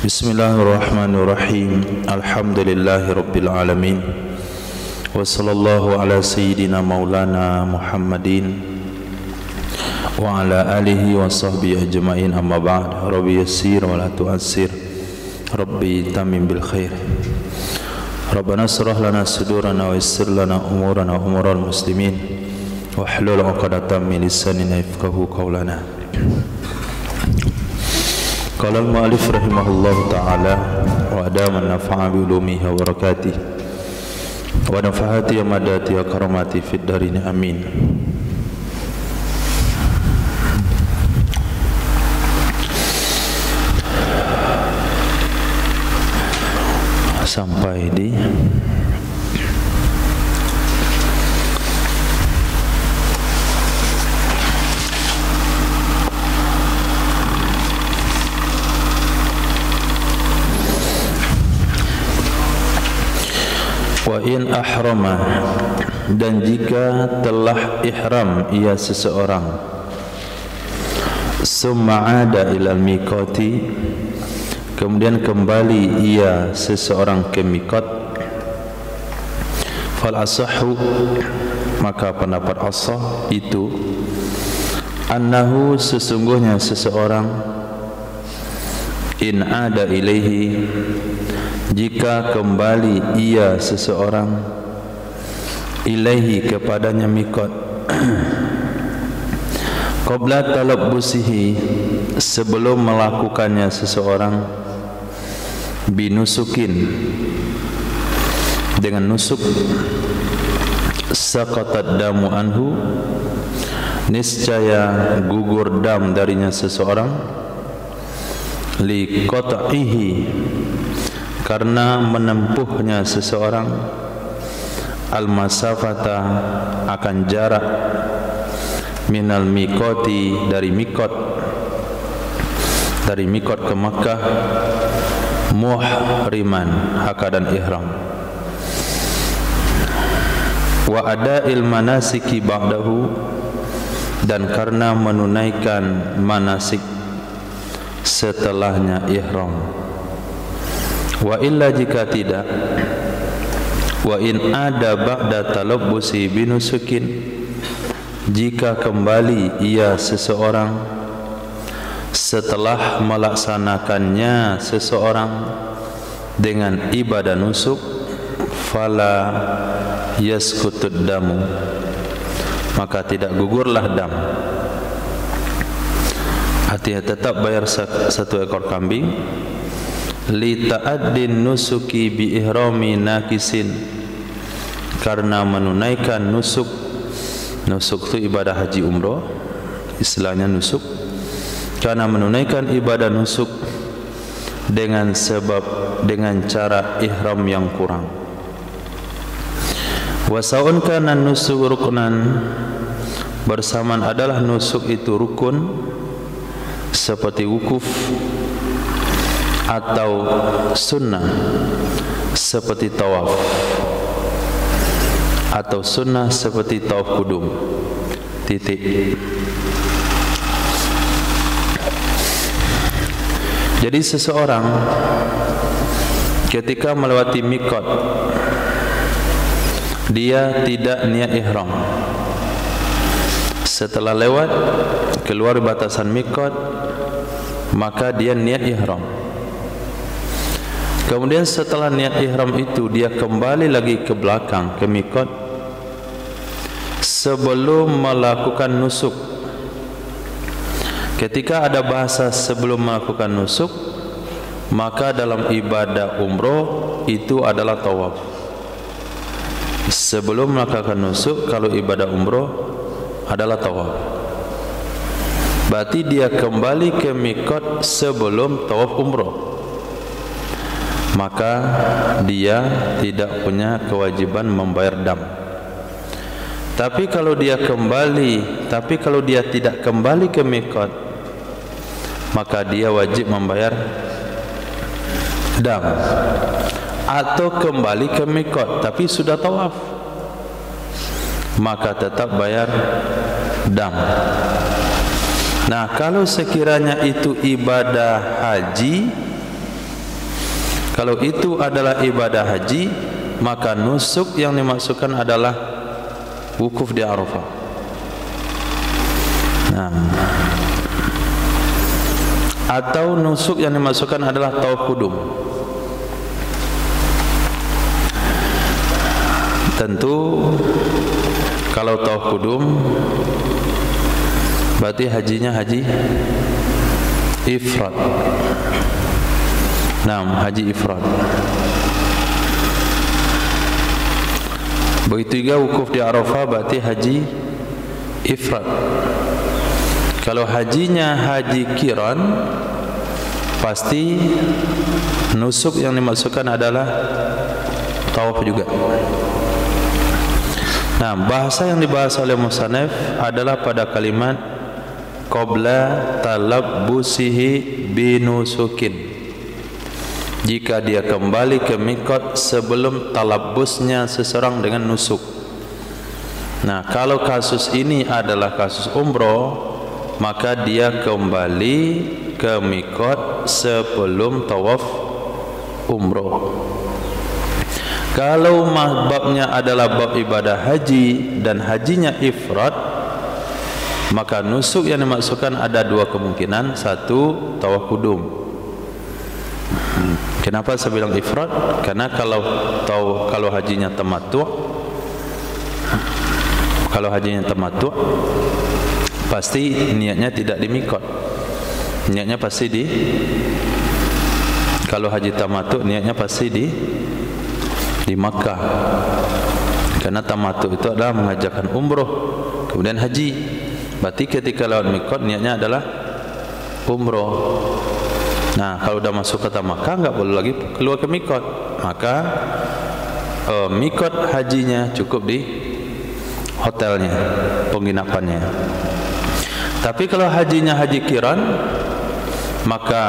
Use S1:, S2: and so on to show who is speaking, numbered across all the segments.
S1: Bismillahirrahmanirrahim. Alhamdulillahirabbil alamin. Wassallallahu ala sayyidina maulana Muhammadin wa ala alihi wa sahbihi ajma'in, amma ba'd. Rabbi yassir wa la tu'assir, Rabbi tamim bil khair. Rabbana shrah lana sudurana wa yassir lana umurana wa umural muslimin wa hlul 'uqdatam min lisanina yafqahu qawlana. Qala al-mu'allif rahimahullahu ta'ala wa adama an-nafa'a bi ulumihi wa barakatihi wa nafa'ati wa madati wa karamati fid darin amin. Sampai di wa in ahrama, dan jika telah ihram ia seseorang, summa ada ilal miqati, kemudian kembali ia seseorang ke miqat, fal asahhu, maka pendapat asah itu annahu, sesungguhnya seseorang, in ada ilaihi, jika kembali ia seseorang, ilaihi, kepadanya miqat, qabla talabbusihi, sebelum melakukannya seseorang, binusukin, dengan nusuk, saqatat damu anhu, niscaya gugur dam darinya seseorang, li qat'ihi, karena menempuhnya seseorang, al-masafata, akan jarak, minal miqati, dari miqat ke Makkah, muhriman, hakadan ihram, wa ada'il manasiki ba'dahu, dan karena menunaikan manasik setelahnya ihram. Wa illa, jika tidak, wa in ada ba'da talabbusi binusukin, jika kembali ia seseorang setelah melaksanakannya seseorang dengan ibadah nusuk, fala yaskutud damu, maka tidak gugurlah dam. Artinya tetap bayar satu ekor kambing, li ta'addin nusuki bi ihrami nakisin, karena menunaikan nusuk itu ibadah haji umroh, istilahnya nusuk, karena menunaikan ibadah nusuk dengan cara ihram yang kurang. Wa sa'un kana nusuk ruknan, bersamaan adalah nusuk itu rukun, seperti wukuf, atau sunnah seperti tawaf, atau sunnah seperti tawaf kudum. Titik. Jadi seseorang ketika melewati miqat, dia tidak niat ihram. Setelah lewat keluar batasan miqat, maka dia niat ihram. Kemudian setelah niat ihram itu, dia kembali lagi ke belakang, ke miqat, sebelum melakukan nusuk. Ketika ada bahasa sebelum melakukan nusuk, maka dalam ibadah umroh itu adalah tawaf. Sebelum melakukan nusuk, kalau ibadah umroh adalah tawaf. Berarti dia kembali ke miqat sebelum tawaf umroh, maka dia tidak punya kewajiban membayar dam. Tapi kalau dia tidak kembali ke miqat, maka dia wajib membayar dam. Atau kembali ke miqat tapi sudah tawaf, maka tetap bayar dam. Nah, kalau sekiranya itu ibadah haji, Kalau itu adalah ibadah haji, maka nusuk yang dimaksudkan adalah wukuf di Arafah. Nah, atau nusuk yang dimaksudkan adalah tawaf kudum. Tentu kalau tawaf kudum berarti hajinya haji ifrad. Nah, haji ifrad. Begitu juga wukuf di Arafah berarti haji ifrad. Kalau hajinya haji qiran, pasti nusuk yang dimaksudkan adalah tawaf juga. Nah, bahasa yang dibahas oleh musannif adalah pada kalimat qabla talabbusihi binusukin. Jika dia kembali ke miqat sebelum talabbusnya seseorang dengan nusuk. Nah, kalau kasus ini adalah kasus umroh, maka dia kembali ke miqat sebelum tawaf umroh. Kalau babnya adalah bab ibadah haji dan hajinya ifrad, maka nusuk yang dimaksudkan ada dua kemungkinan. Satu, tawaf kudum. Kenapa saya bilang ifrad? Karena kalau hajinya tamattu', pasti niatnya tidak di miqat. Niatnya pasti kalau haji tamattu' niatnya pasti di Makkah. Karena tamattu' itu adalah mengajarkan umroh kemudian haji. Berarti ketika lewat miqat niatnya adalah umroh. Nah, kalau sudah masuk kota Makkah enggak boleh lagi keluar ke miqat. Maka miqat hajinya cukup di hotelnya, penginapannya. Tapi kalau hajinya haji qiran, maka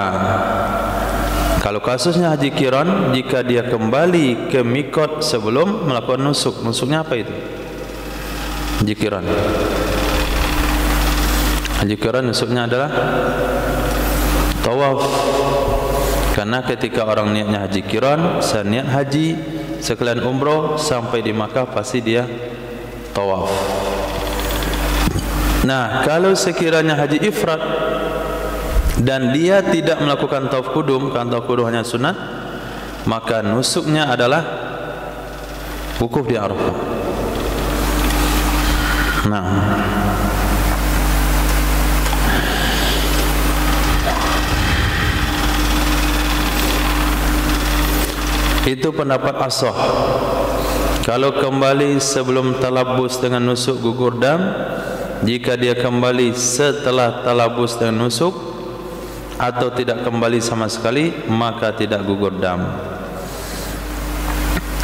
S1: kalau kasusnya haji qiran, jika dia kembali ke miqat sebelum melakukan nusuk. Nusuknya apa itu? Haji qiran. Haji qiran nusuknya adalah tawaf. Karena ketika orang niatnya haji qiran, seniat haji sekalian umroh, sampai di Makkah pasti dia tawaf. Nah, kalau sekiranya haji ifrad dan dia tidak melakukan tawaf kudum, kan tawaf kudum hanya sunat, maka nusuknya adalah wukuf di Arafah. Nah, itu pendapat ashah. Kalau kembali sebelum talabbus dengan nusuk gugur dam, jika dia kembali setelah talabbus dengan nusuk, atau tidak kembali sama sekali, maka tidak gugur dam.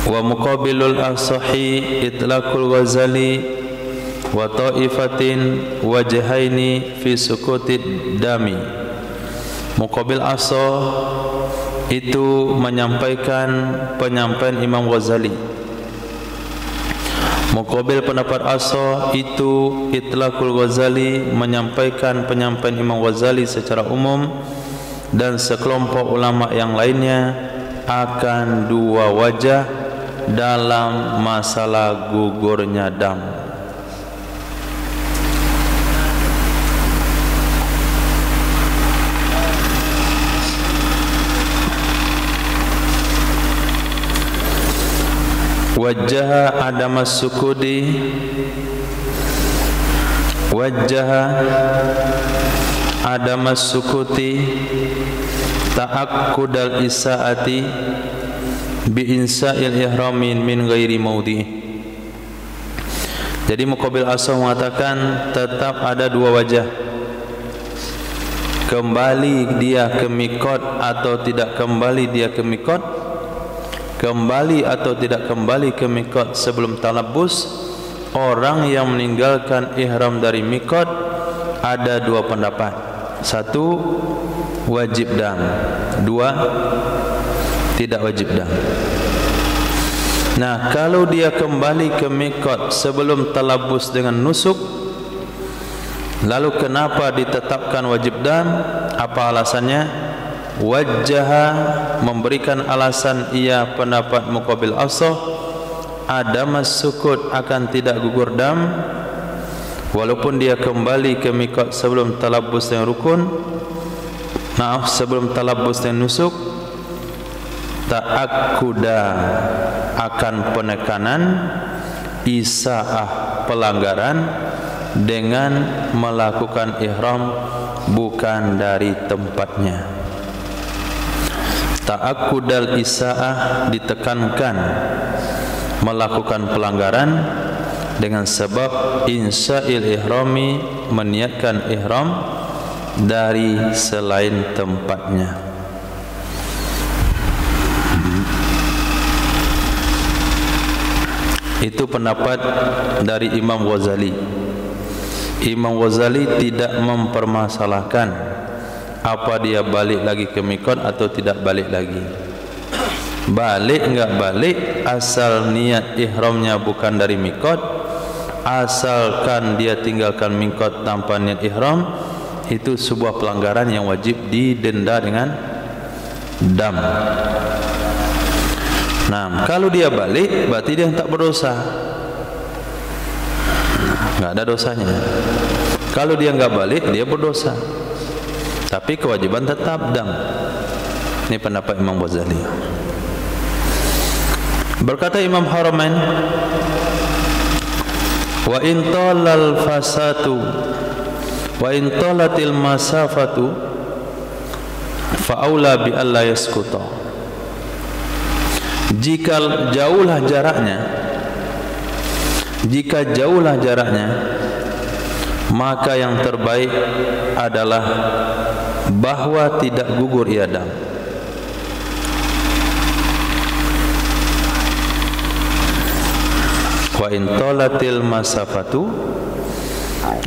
S1: Wa muqabilul as-sahih itlaqul Ghazali wa ta'ifatin wajhaini fi sukutid dami. Muqabil as-sah itu menyampaikan penyampaian Imam Ghazali. Muqabil pendapat as-sah itu itlaqul Ghazali, menyampaikan penyampaian Imam Ghazali secara umum, dan sekelompok ulama yang lainnya akan dua wajah dalam masalah gugurnya dam. Wajah Adam as-Sukudi, wajah Adam as-Sukuti ta'aqqud al-isaati bi insa'il ihramin min ghairi maudhi. Jadi Muqabil as-sah mengatakan tetap ada dua wajah, kembali dia ke miqat atau tidak kembali dia ke miqat, kembali atau tidak kembali ke miqat sebelum talabbus. Orang yang meninggalkan ihram dari miqat ada dua pendapat. Satu, wajib dam. Dua, tidak wajib dam. Nah, kalau dia kembali ke miqat sebelum talabbus dengan nusuk, lalu kenapa ditetapkan wajib dam? Apa alasannya? wajjaha, memberikan alasan ia pendapat muqabil asah, adamas sukut, akan tidak gugur dam, walaupun dia kembali ke miqat sebelum talabbus dengan rukun, sebelum talabbus dengan nusuk, ta'akkuda, akan penekanan isaah, pelanggaran dengan melakukan ihram bukan dari tempatnya. Ta'akkudal isaah, ditekankan melakukan pelanggaran dengan sebab insya'il ihrami, meniatkan ihram dari selain tempatnya. Itu pendapat dari Imam Ghazali. Imam Ghazali tidak mempermasalahkan apa dia balik lagi ke miqat atau tidak balik lagi. Balik enggak balik, asal niat ihramnya bukan dari miqat, asalkan dia tinggalkan miqat tanpa niat ihram, itu sebuah pelanggaran yang wajib didenda dengan dam. Nah, kalau dia balik berarti dia tak berdosa, enggak ada dosanya. Kalau dia enggak balik, dia berdosa, tapi kewajiban tetap dam. Ini pendapat Imam Ghazali. Berkata Imam Haramain, wa in talal fasatu wa in talatil masafatu fa aula bi alla yaskuta. Jika jauhlah jaraknya, maka yang terbaik adalah bahwa tidak gugur ia dam. Wa in talatil masafatu,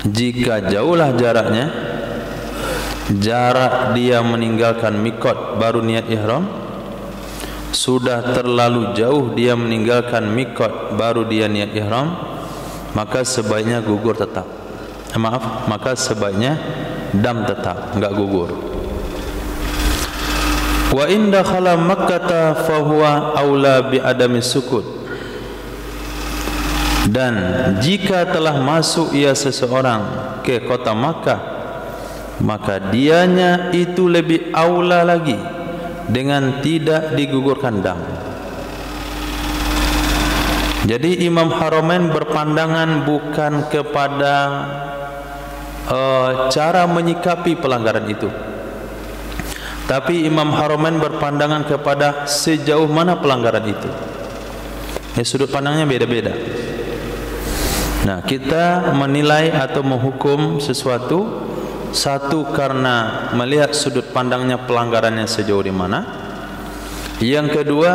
S1: jika jauhlah jaraknya, jarak dia meninggalkan miqat baru niat ihram, sudah terlalu jauh dia meninggalkan miqat baru dia niat ihram, maka sebaiknya gugur tetap. Maka sebaiknya dam tetap, enggak gugur. Wa in dakhala Makkah fa huwa aula bi adami sukut. Dan jika telah masuk ia seseorang ke kota Makkah, maka dianya itu lebih aula lagi dengan tidak digugurkan dam. Jadi Imam Haramain berpandangan bukan kepada cara menyikapi pelanggaran itu, tapi Imam Haramain berpandangan kepada sejauh mana pelanggaran itu. Sudut pandangnya beda-beda. Nah, kita menilai atau menghukum sesuatu, satu karena melihat sudut pandangnya pelanggarannya sejauh di mana. Yang kedua,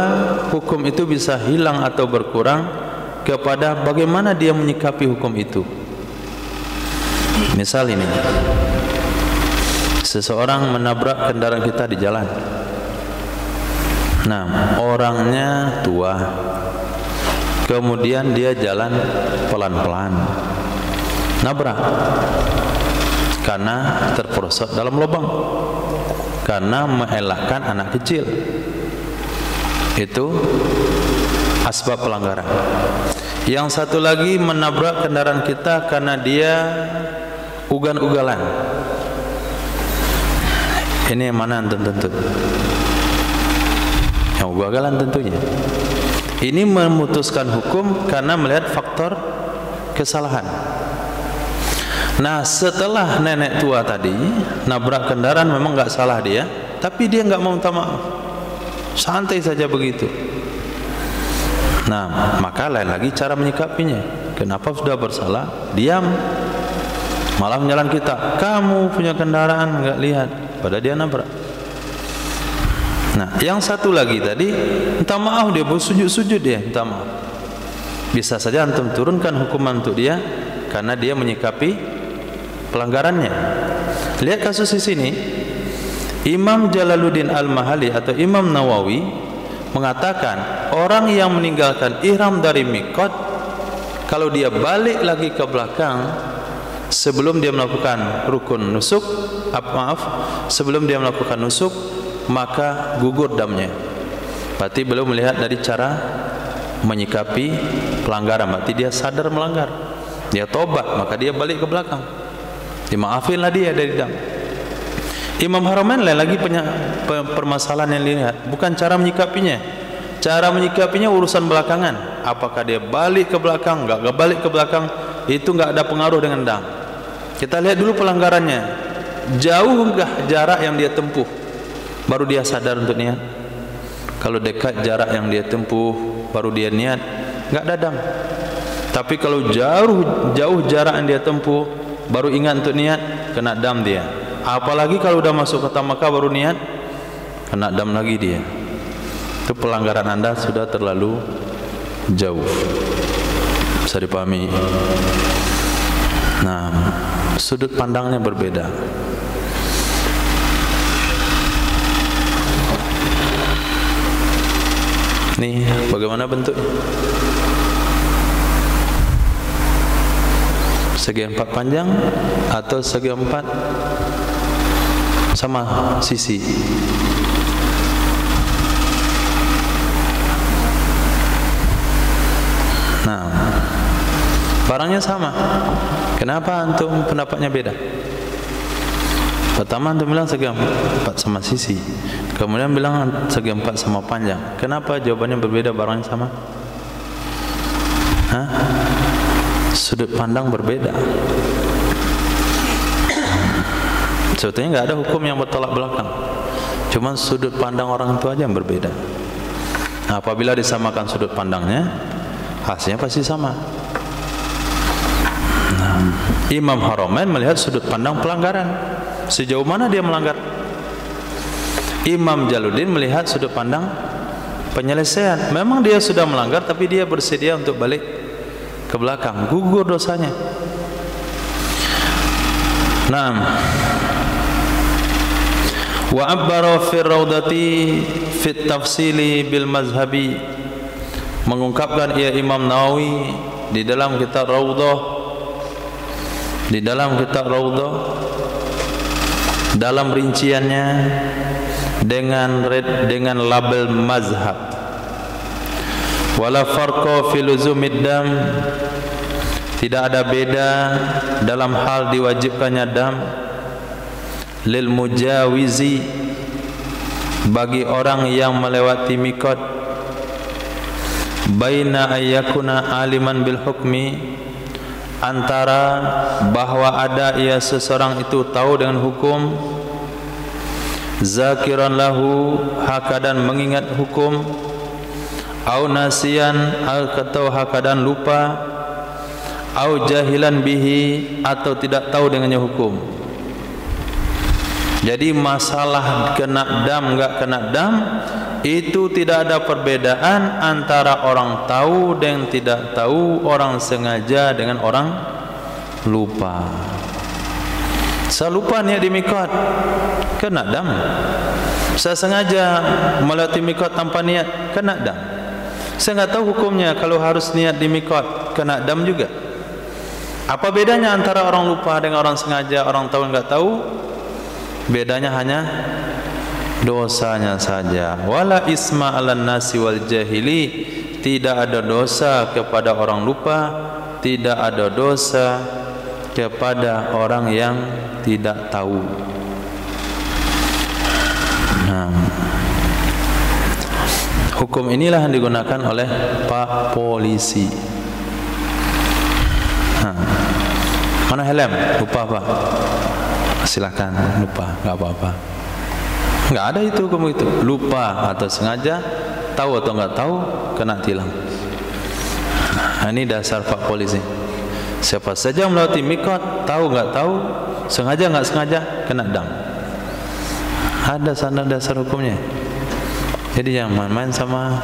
S1: hukum itu bisa hilang atau berkurang kepada bagaimana dia menyikapi hukum itu. Misal ini, seseorang menabrak kendaraan kita di jalan. Nah, orangnya tua, kemudian dia jalan pelan-pelan, nabrak karena terperosok dalam lubang, karena mengelakkan anak kecil. Itu asbab pelanggaran. Yang satu lagi menabrak kendaraan kita karena dia ugal-ugalan. Ini yang mana tentu? Yang ugal-ugalan tentunya. Ini memutuskan hukum karena melihat faktor kesalahan. Nah, setelah nenek tua tadi nabrak kendaraan, memang enggak salah dia, tapi dia enggak mau minta maaf, santai saja begitu. Nah, maka lain lagi cara menyikapinya. Kenapa sudah bersalah diam, malah menyalah kita, kamu punya kendaraan enggak lihat, padahal dia nabrak. Nah, yang satu lagi tadi minta maaf, dia bersujud-sujud, dia minta maaf. Bisa saja antum turunkan hukuman untuk dia karena dia menyikapi pelanggarannya. Lihat kasus di sini. Imam Jalaluddin Al-Mahali atau Imam Nawawi mengatakan orang yang meninggalkan ihram dari miqat, kalau dia balik lagi ke belakang sebelum dia melakukan rukun nusuk, sebelum dia melakukan nusuk, maka gugur damnya. Berarti beliau melihat dari cara menyikapi pelanggaran. Berarti dia sadar melanggar, dia tobat, maka dia balik ke belakang, dimaafinlah dia dari dam. Imam Haramain lain lagi permasalahan yang dilihat, bukan cara menyikapinya. Cara menyikapinya urusan belakangan. Apakah dia balik ke belakang, enggak balik ke belakang, itu enggak ada pengaruh dengan dam. Kita lihat dulu pelanggarannya, jauh enggak jarak yang dia tempuh, baru dia sadar untuk niat. Kalau dekat jarak yang dia tempuh, baru dia niat, enggak ada dam. Tapi kalau jauh jarak yang dia tempuh, baru ingat untuk niat, kena dam dia. Apalagi kalau udah masuk kota Makkah baru niat, kena dam lagi dia. Itu pelanggaran Anda sudah terlalu jauh. Bisa dipahami? Nah, sudut pandangnya berbeda. Nih, bagaimana bentuknya? Segi empat panjang atau segi empat sama sisi? Nah, barangnya sama. Kenapa antum pendapatnya beda? Pertama antum bilang segi empat sama sisi, kemudian bilang segi empat sama panjang. Kenapa jawabannya berbeda, barangnya sama? Hah? Sudut pandang berbeda. Sebetulnya nggak ada hukum yang bertolak belakang, cuma sudut pandang orang itu aja yang berbeda. Nah, apabila disamakan sudut pandangnya, hasilnya pasti sama. Nah, Imam Haramain melihat sudut pandang pelanggaran, sejauh mana dia melanggar. Imam Jalaluddin melihat sudut pandang penyelesaian. Memang dia sudah melanggar, tapi dia bersedia untuk balik ke belakang, gugur dosanya. Nah, wa abbara fi raudati fi tafsili bil mazhabi, mengungkapkan ia Imam Nawawi di dalam kitab Raudhah, dalam rinciannya dengan label mazhab. Wala farqa fi luzumid dam, tidak ada beda dalam hal diwajibkannya dam lil mujawizi, bagi orang yang melewati mikot, baina ayyakuna aliman bil hukmi, antara bahwa ada ia seseorang itu tahu dengan hukum, zakiran lahu, hakadan mengingat hukum, au nasian atau hakadan lupa, au jahilan bihi atau tidak tahu dengannya hukum. Jadi masalah kena dam enggak kena dam itu tidak ada perbedaan antara orang tahu dan tidak tahu, orang sengaja dengan orang lupa. Saya lupa niat di mikot, kena dam. Saya sengaja melewati mikot tanpa niat, kena dam. Saya nggak tahu hukumnya, kalau harus niat di mikot, kena dam juga. Apa bedanya antara orang lupa dengan orang sengaja, orang tahu nggak tahu? Bedanya hanya dosanya saja. Wala isma 'alan nasi wal jahili, tidak ada dosa kepada orang lupa, tidak ada dosa kepada orang yang tidak tahu. Nah, hukum inilah yang digunakan oleh Pak Polisi. Mana helm? Lupa Pak? Silakan, lupa, nggak apa-apa. Nggak ada itu hukum itu. Lupa atau sengaja, tahu atau nggak tahu, kena tilang. Nah, ini dasar Pak Polisi. Siapa saja melewati mikot, tahu nggak tahu, sengaja nggak sengaja, kena dam. Ada sana dasar hukumnya. Jadi jangan main-main sama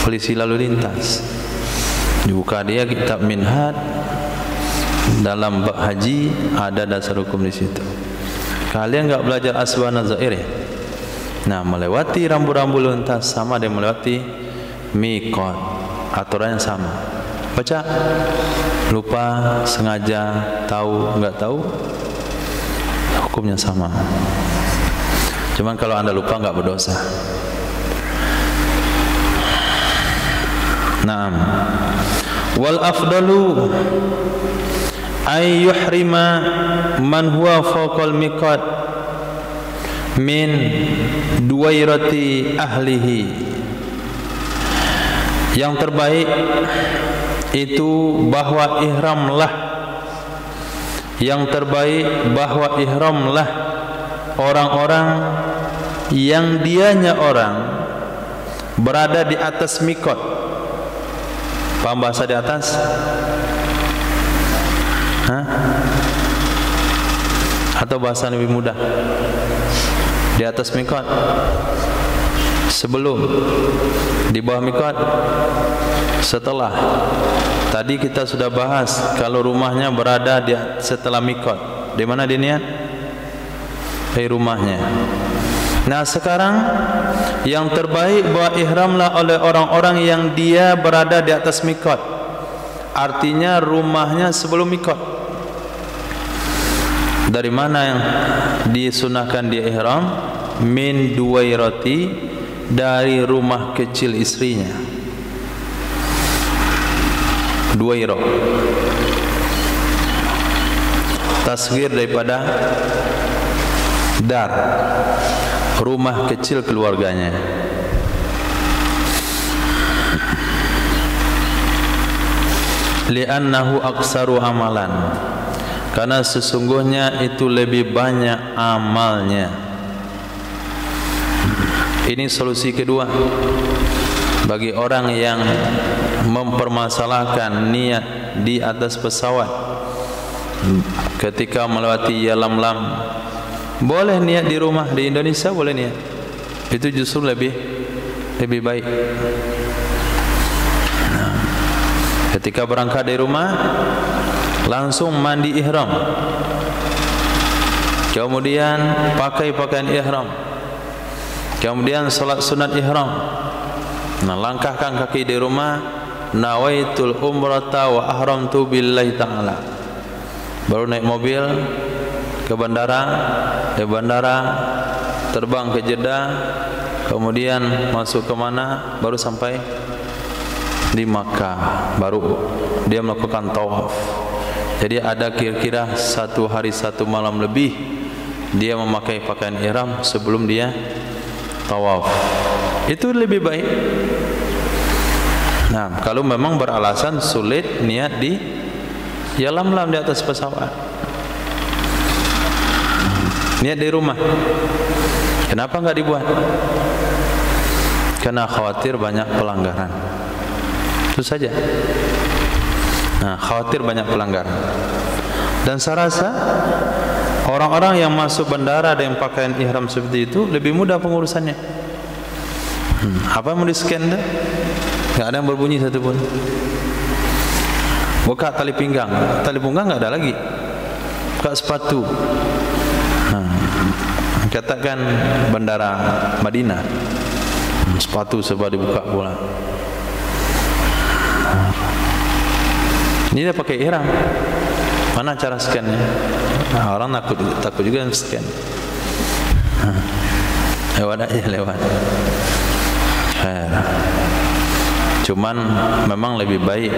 S1: polisi lalu lintas. Dibuka dia kitab Minhaj, dalam bab haji ada dasar hukum di situ. Kalian enggak belajar asbab nazair ya? Nah, melewati rambu-rambu lintas sama dengan melewati mikot, aturannya sama. Baca, lupa, sengaja, tahu, enggak tahu, hukumnya sama. Cuman kalau anda lupa nggak berdosa. Naam. Wal afdalu ay yuhrima man huwa fawqal miqat min duwairati ahlihi. Yang terbaik itu bahwa ihramlah, yang terbaik bahwa ihramlah orang-orang yang dianya orang berada di atas mikot. Paham bahasa di atas? Hah? Atau bahasa lebih mudah? Di atas mikot, sebelum, di bawah mikot, setelah. Tadi kita sudah bahas kalau rumahnya berada di setelah mikot. Di mana dia niat? Di rumahnya. Nah sekarang yang terbaik bahwa ihramlah oleh orang-orang yang dia berada di atas mikot. Artinya rumahnya sebelum mikot. Dari mana yang disunahkan dia ihram? Min duwairati, dari rumah kecil istrinya. Duwairah, tasghir daripada dar, rumah kecil keluarganya. Li'annahu aksaru amalan, karena sesungguhnya itu lebih banyak amalnya. Ini solusi kedua bagi orang yang mempermasalahkan niat di atas pesawat ketika melewati Yalamlam. Boleh niat di rumah di Indonesia, boleh niat. Itu justru lebih baik. Nah, ketika berangkat dari rumah langsung mandi ihram, kemudian pakai pakaian ihram, kemudian salat sunat ihram. Nah, langkahkan kaki di rumah, nawaitul umrata wa ahramtu billahi ta'ala. Baru naik mobil ke bandara, dari bandara terbang ke Jeddah, kemudian masuk ke mana, baru sampai di Makkah, baru dia melakukan tawaf. Jadi ada kira-kira 1 hari 1 malam lebih dia memakai pakaian ihram sebelum dia tawaf. Itu lebih baik. Nah, kalau memang beralasan sulit niat di Yalamlam di atas pesawat, niat di rumah, kenapa enggak dibuat? Karena khawatir banyak pelanggaran. Itu saja. Nah, khawatir banyak pelanggaran. Dan saya rasa orang-orang yang masuk bandara dengan pakaian ihram seperti itu lebih mudah pengurusannya. Apa yang mau di-scan dah? Enggak ada yang berbunyi satupun. Buka tali pinggang enggak ada lagi. Buka sepatu. Katakan bandara Madinah, sepatu sebab dibuka pula. Ini dia pakai ihram. Mana cara scan-nya? Nah, orang takut juga yang scan. Lewat aja, lewat. Cuman memang lebih baik.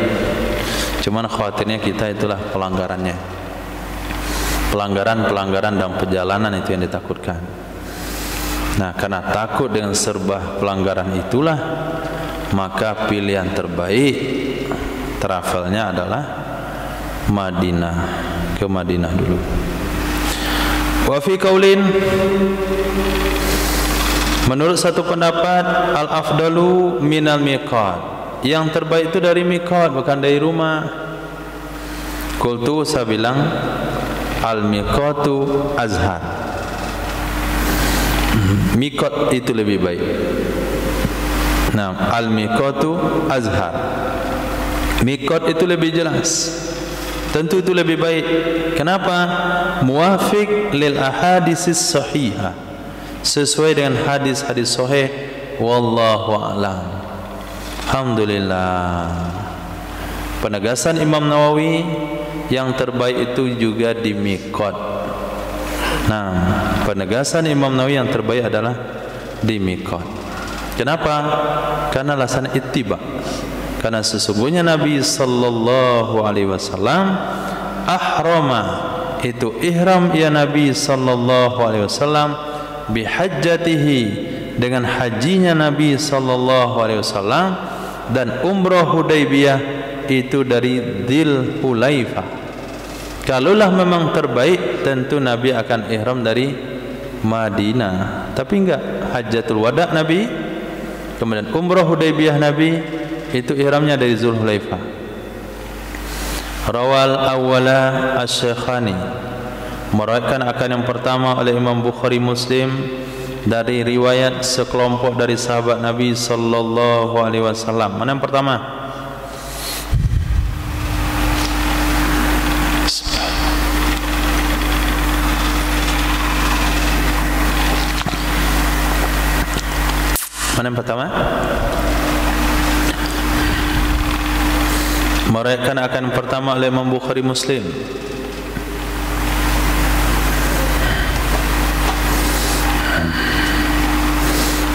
S1: Cuman khawatirnya kita itulah pelanggarannya. Pelanggaran dalam perjalanan itu yang ditakutkan. Nah, karena takut dengan serba pelanggaran itulah, maka pilihan terbaik travelnya adalah Madinah, ke Madinah dulu. Wa fi qaulin, menurut satu pendapat, al-afdalu minal miqat, yang terbaik itu dari miqat, bukan dari rumah. Qultu, saya bilang al-miqatu azhar, miqat itu lebih baik. Nah, al-miqatu azhar, miqat itu lebih jelas, tentu itu lebih baik. Kenapa? Muwafiq lil ahadisis sahihah, sesuai dengan hadis-hadis sahih. Wallahu a'lam. Alhamdulillah. Penegasan Imam Nawawi, yang terbaik itu juga di miqat. Nah, penegasan Imam Nawawi yang terbaik adalah di miqat. Kenapa? Karena alasan ittiba. Karena sesungguhnya Nabi sallallahu alaihi wasallam ahrama, itu ihram ya Nabi sallallahu alaihi wasallam bihajjatihi, dengan hajinya Nabi sallallahu alaihi wasallam, dan umrah Hudaybiyah itu dari Dzul Hulaifah. Kalaulah memang terbaik, tentu Nabi akan ihram dari Madinah. Tapi enggak, Hajjatul Wada Nabi, kemudian umrah Hudaybiyah Nabi, itu ihramnya dari Dzul Hulaifah. Rawal awwala asy-Syekhani, meriwayatkan akan yang pertama oleh Imam Bukhari Muslim dari riwayat sekelompok dari sahabat Nabi sallallahu alaihi wasallam. Mana yang pertama? Mana yang pertama? Meriwayatkan akan pertama oleh Imam Bukhari Muslim.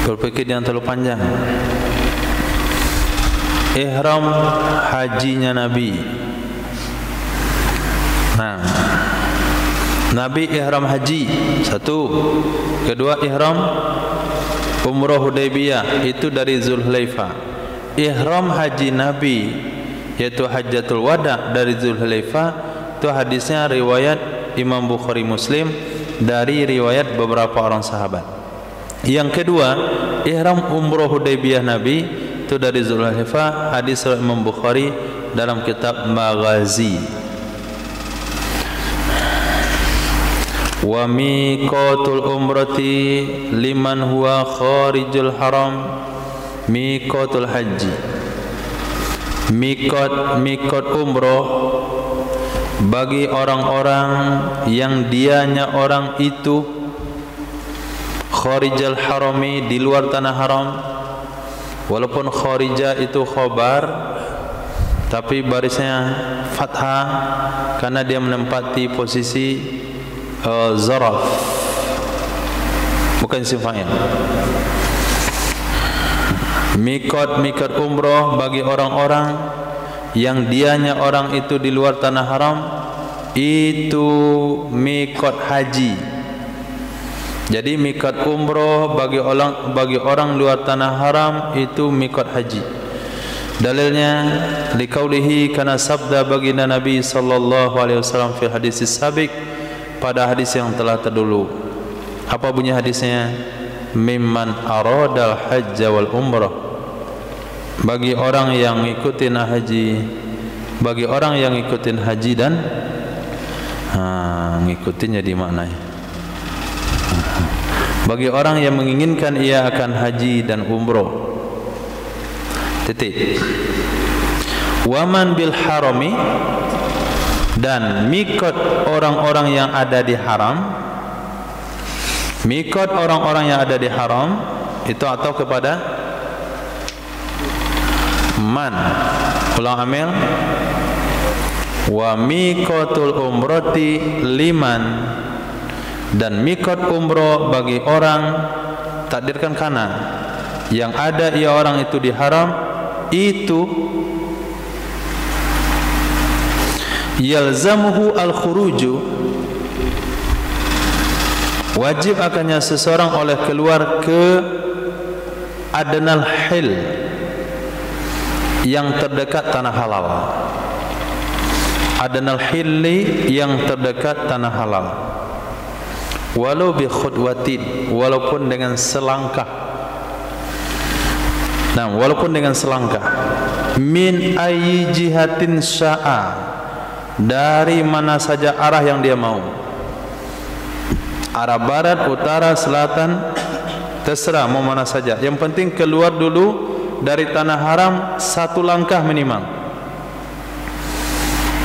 S1: Berpikir yang terlalu panjang. Ihram hajinya Nabi. Nah, Nabi ihram haji satu. Kedua, ihram umrah Hudaybiyah itu dari Dzul Hulaifah. Ihram haji Nabi yaitu Hajjatul Wada dari Dzul Hulaifah, itu hadisnya riwayat Imam Bukhari Muslim dari riwayat beberapa orang sahabat. Yang kedua, ihram umrah Hudaybiyah Nabi itu dari Dzul Hulaifah, hadis Imam Bukhari dalam kitab Maghazi. Wa miqatul umrati liman huwa kharijul haram miqatul haji. Miqat umrah bagi orang-orang yang dianya orang itu kharijal harami, di luar tanah haram. Walaupun kharija itu khobar, tapi barisnya fathah karena dia menempati posisi zaraf, bukan isim fa'il. Miqat umrah bagi orang-orang yang dianya orang itu di luar tanah haram, itu miqat haji. Jadi miqat umrah bagi orang luar tanah haram itu miqat haji. Dalilnya liqaulihi, kana sabda baginda Nabi sallallahu alaihi wasallam fi hadis sabiq, pada hadis yang telah terdahulu. Apa bunyi hadisnya? Mimman aradal hajj wal umrah, bagi orang yang ngikutin haji, bagi orang yang ngikutin haji dan ngikutinnya di maknanya, bagi orang yang menginginkan ia akan haji dan umrah. Titik. Waman bil harami, dan miqat orang-orang yang ada di haram. Miqat orang-orang yang ada di haram itu atau kepada man, ulang amil. Wa miqatul umrati liman, dan miqat umrah bagi orang, takdirkan kana, yang ada ia orang itu di haram, itu yalzamuhu al-khuruju, wajib akannya seseorang oleh keluar ke adnal hil, yang terdekat tanah halal. Adnal hilli, yang terdekat tanah halal. Walau bi khudwatin, walaupun dengan selangkah. Nah, walaupun dengan selangkah. Min ayyi jihatin sya'a, dari mana saja arah yang dia mau. Arah barat, utara, selatan, terserah mau mana saja. Yang penting keluar dulu dari tanah haram satu langkah minimal.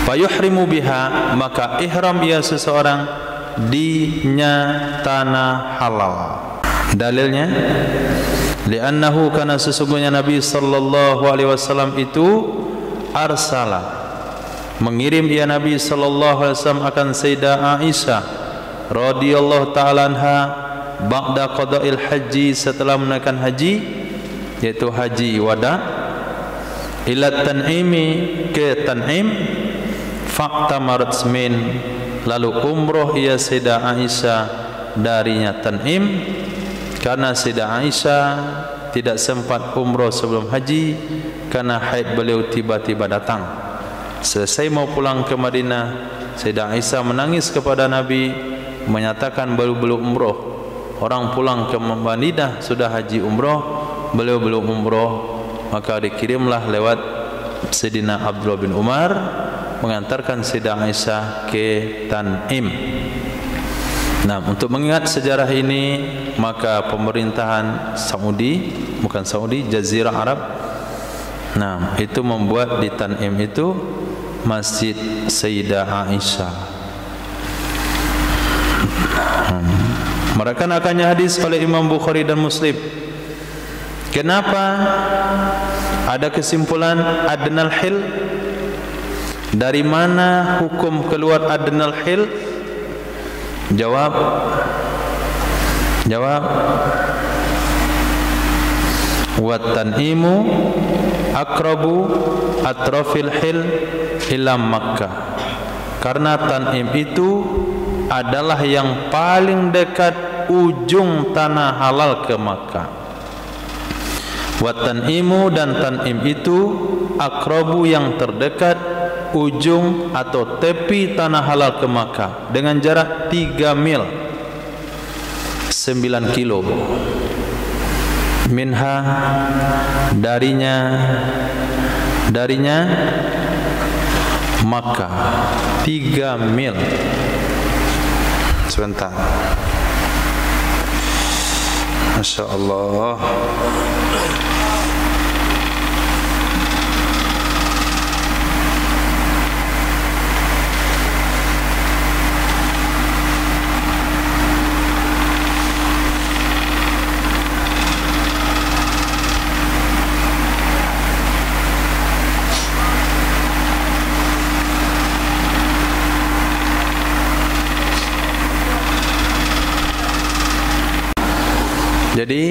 S1: Fayuhrimu biha, maka ihram ia seseorang dinya tanah halal. Dalilnya, li'annahu, karena sesungguhnya Nabi sallallahu alaihi wasallam itu arsala, mengirim ia Nabi sallallahu alaihi wasallam akan Sayyidah Aisyah radhiyallahu ta'ala anha ba'da qada'il haji, setelah menunaikan haji, yaitu haji wada, ila Tan'imi, ke Tan'im, fa'tamarat min, lalu umroh ia Sayyidah Aisyah darinya Tan'im, karena Sayyidah Aisyah tidak sempat umroh sebelum haji karena haid beliau tiba-tiba datang. Selesai mau pulang ke Madinah, Sayyidah Aisyah menangis kepada Nabi, menyatakan belum umroh. Orang pulang ke Madinah sudah haji umroh, beliau belum umroh. Maka dikirimlah lewat Sayyidina Abdullah bin Umar mengantarkan Sayyidah Aisyah ke Tan'im. Nah, untuk mengingat sejarah ini, maka pemerintahan Saudi, bukan Saudi, Jazirah Arab, nah, itu membuat di Tan'im itu Masjid Sayyidah Aisyah. Mereka akannya hadis oleh Imam Bukhari dan Muslim. Kenapa ada kesimpulan adnal hil? Dari mana hukum keluar adnal hil? Jawab wa Tan'imu aqrabu atrafil hil ila Makkah, karena Tan'im itu adalah yang paling dekat ujung tanah halal ke Makkah. Wa Tan'imu, dan Tan'im itu aqrabu yang terdekat ujung atau tepi tanah halal ke Makkah dengan jarak 3 mil 9 kilo minha, darinya Makkah 3 mil. Sebentar, Masya Allah. Jadi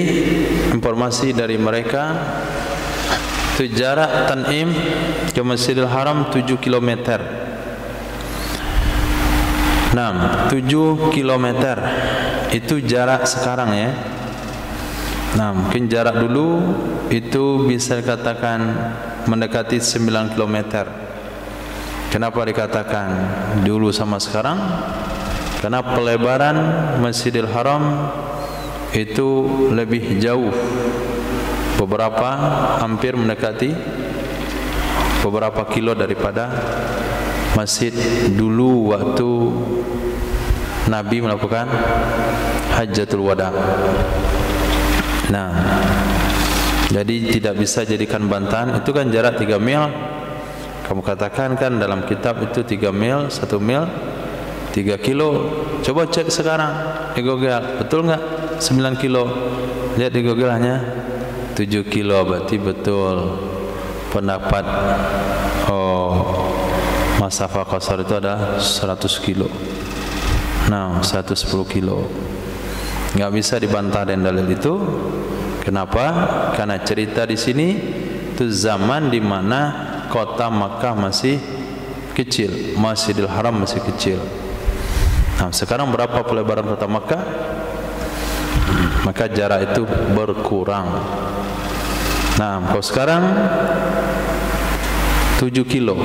S1: informasi dari mereka, itu jarak Tan'im ke Masjidil Haram 7 km. Nah, 7 km itu jarak sekarang ya. Nah, mungkin jarak dulu itu bisa dikatakan mendekati 9 km. Kenapa dikatakan dulu sama sekarang? Karena pelebaran Masjidil Haram itu lebih jauh, beberapa hampir mendekati beberapa kilo daripada masjid dulu waktu Nabi melakukan Hajjatul Wada. Nah, jadi tidak bisa jadikan bantahan. Itu kan jarak 3 mil. Kamu katakan kan dalam kitab itu 3 mil, 1 mil 3 kilo. Coba cek sekarang di Google, betul nggak 9 kilo? Lihat di Google hanya 7 kilo, berarti betul pendapat masafah qasar itu ada 100 kilo. Nah, 110 kilo. Nggak bisa dibantah dengan dalil itu. Kenapa? Karena cerita di sini itu zaman di mana kota Makkah masih kecil, Masjidil Haram masih kecil. Nah, sekarang berapa pelebaran kota Makkah? Maka jarak itu berkurang. Nah, kalau sekarang 7 kilo.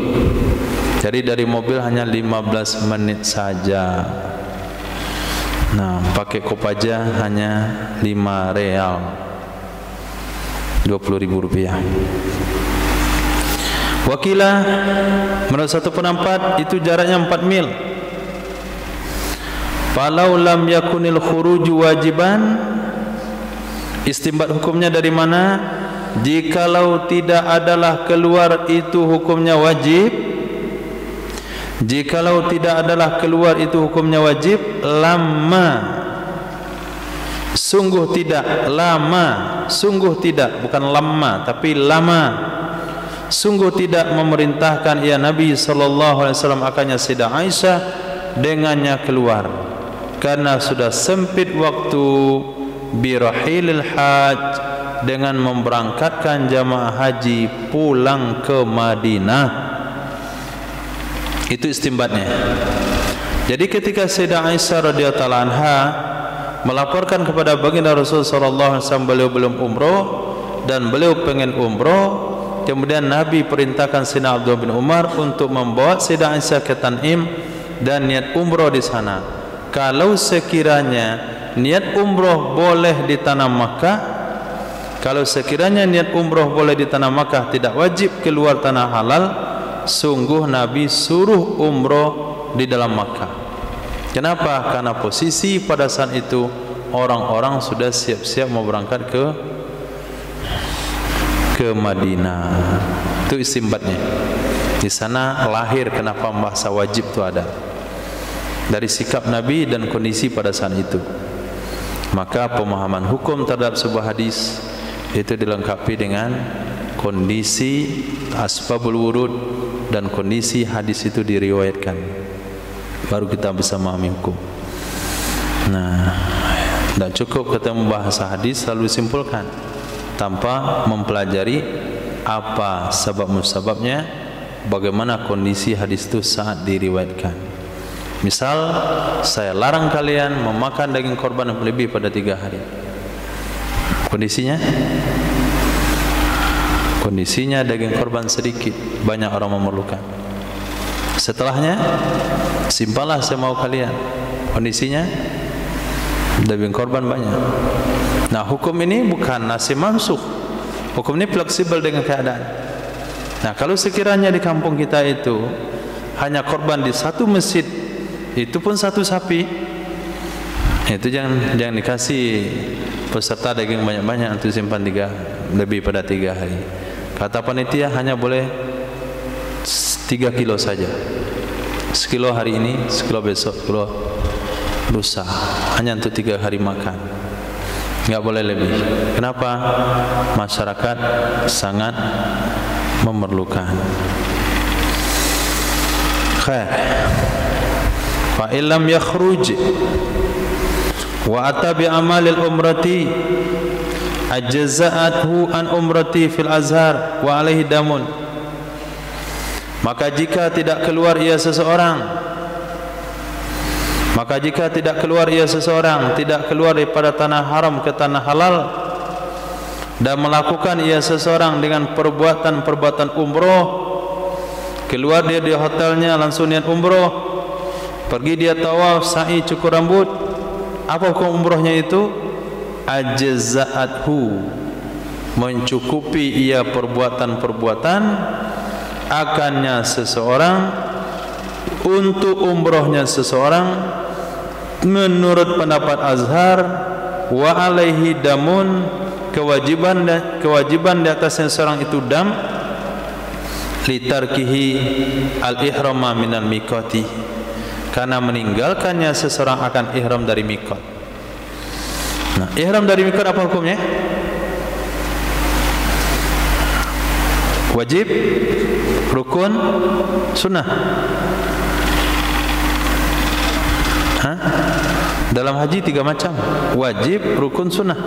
S1: Jadi dari mobil hanya 15 menit saja. Nah, pakai Kopaja hanya 5 real, 20.000 rupiah. Wakilah menurut satu pendapat itu jaraknya 4 mil. Falau lam yakunil khuruju wajiban, istimbat hukumnya dari mana? Jikalau tidak adalah keluar itu hukumnya wajib. Jikalau tidak adalah keluar itu hukumnya wajib, lama, sungguh tidak, lama, sungguh tidak, bukan lama tapi lama, sungguh tidak memerintahkan ia Nabi sallallahu alaihi wasallam akannya Sayyidah Aisyah dengannya keluar. karena sudah sempit waktu birahilil haj, dengan memberangkatkan jamaah haji pulang ke Madinah. Itu istimbatnya. Jadi ketika Sayyidah Aisyah radhiyallahu anha melaporkan kepada baginda Rasul sallallahu alaihi wasallam beliau belum umroh dan beliau pengen umroh, kemudian Nabi perintahkan Sayyidina Abdullah bin Umar untuk membawa Sayyidah Aisyah ke Tan'im dan niat umroh di sana. Kalau sekiranya niat umroh boleh di tanah Makkah, kalau sekiranya niat umroh boleh di tanah Makkah, tidak wajib keluar tanah halal, sungguh Nabi suruh umroh di dalam Makkah. Kenapa? Karena posisi pada saat itu orang-orang sudah siap-siap mau berangkat ke Madinah. Itu istimbatnya. Di sana lahir kenapa bahasa wajib itu ada, dari sikap Nabi dan kondisi pada saat itu. Maka pemahaman hukum terhadap sebuah hadis itu dilengkapi dengan kondisi asbabul wurud dan kondisi hadis itu diriwayatkan, baru kita bisa memahami hukum. Nah, tidak cukup ketemu bahasa hadis lalu simpulkan tanpa mempelajari apa sebab-musababnya, bagaimana kondisi hadis itu saat diriwayatkan. Misal, saya larang kalian memakan daging korban yang lebih pada 3 hari. Kondisinya daging korban sedikit, banyak orang memerlukan. Setelahnya, simpanlah semau kalian. Kondisinya daging korban banyak. Nah, hukum ini bukan nasib mansukh. Hukum ini fleksibel dengan keadaan. Nah, kalau sekiranya di kampung kita itu hanya korban di satu masjid, itu pun satu sapi, itu jangan dikasih peserta daging banyak-banyak untuk simpan lebih pada 3 hari. Kata panitia hanya boleh 3 kilo saja. Sekilo hari ini, sekilo besok, sekilo lusa. Hanya untuk 3 hari makan. Enggak boleh lebih. Kenapa? Masyarakat sangat memerlukan. Khair. Fa illam yakhruj wa ata bi amalil umrati ajza'athu an umrati fil azhar wa alaihi damun. Maka jika tidak keluar ia seseorang, tidak keluar daripada tanah haram ke tanah halal, dan melakukan ia seseorang dengan perbuatan umroh, keluar dia di hotelnya langsung niat umroh, pergi dia tawaf, sa'i, cukur rambut, apa hukum umrohnya itu? Ajza'athu, mencukupi ia perbuatan akannya seseorang, untuk umrohnya seseorang, menurut pendapat Azhar, wa alaihi damun, kewajiban di atasnya seorang itu dam, litarkihi al-ihrama minal miqati, karena meninggalkannya seseorang akan ihram dari miqat. Nah, ihram dari miqat apa hukumnya? Wajib, rukun, sunnah. Dalam haji 3 macam: wajib, rukun, sunnah.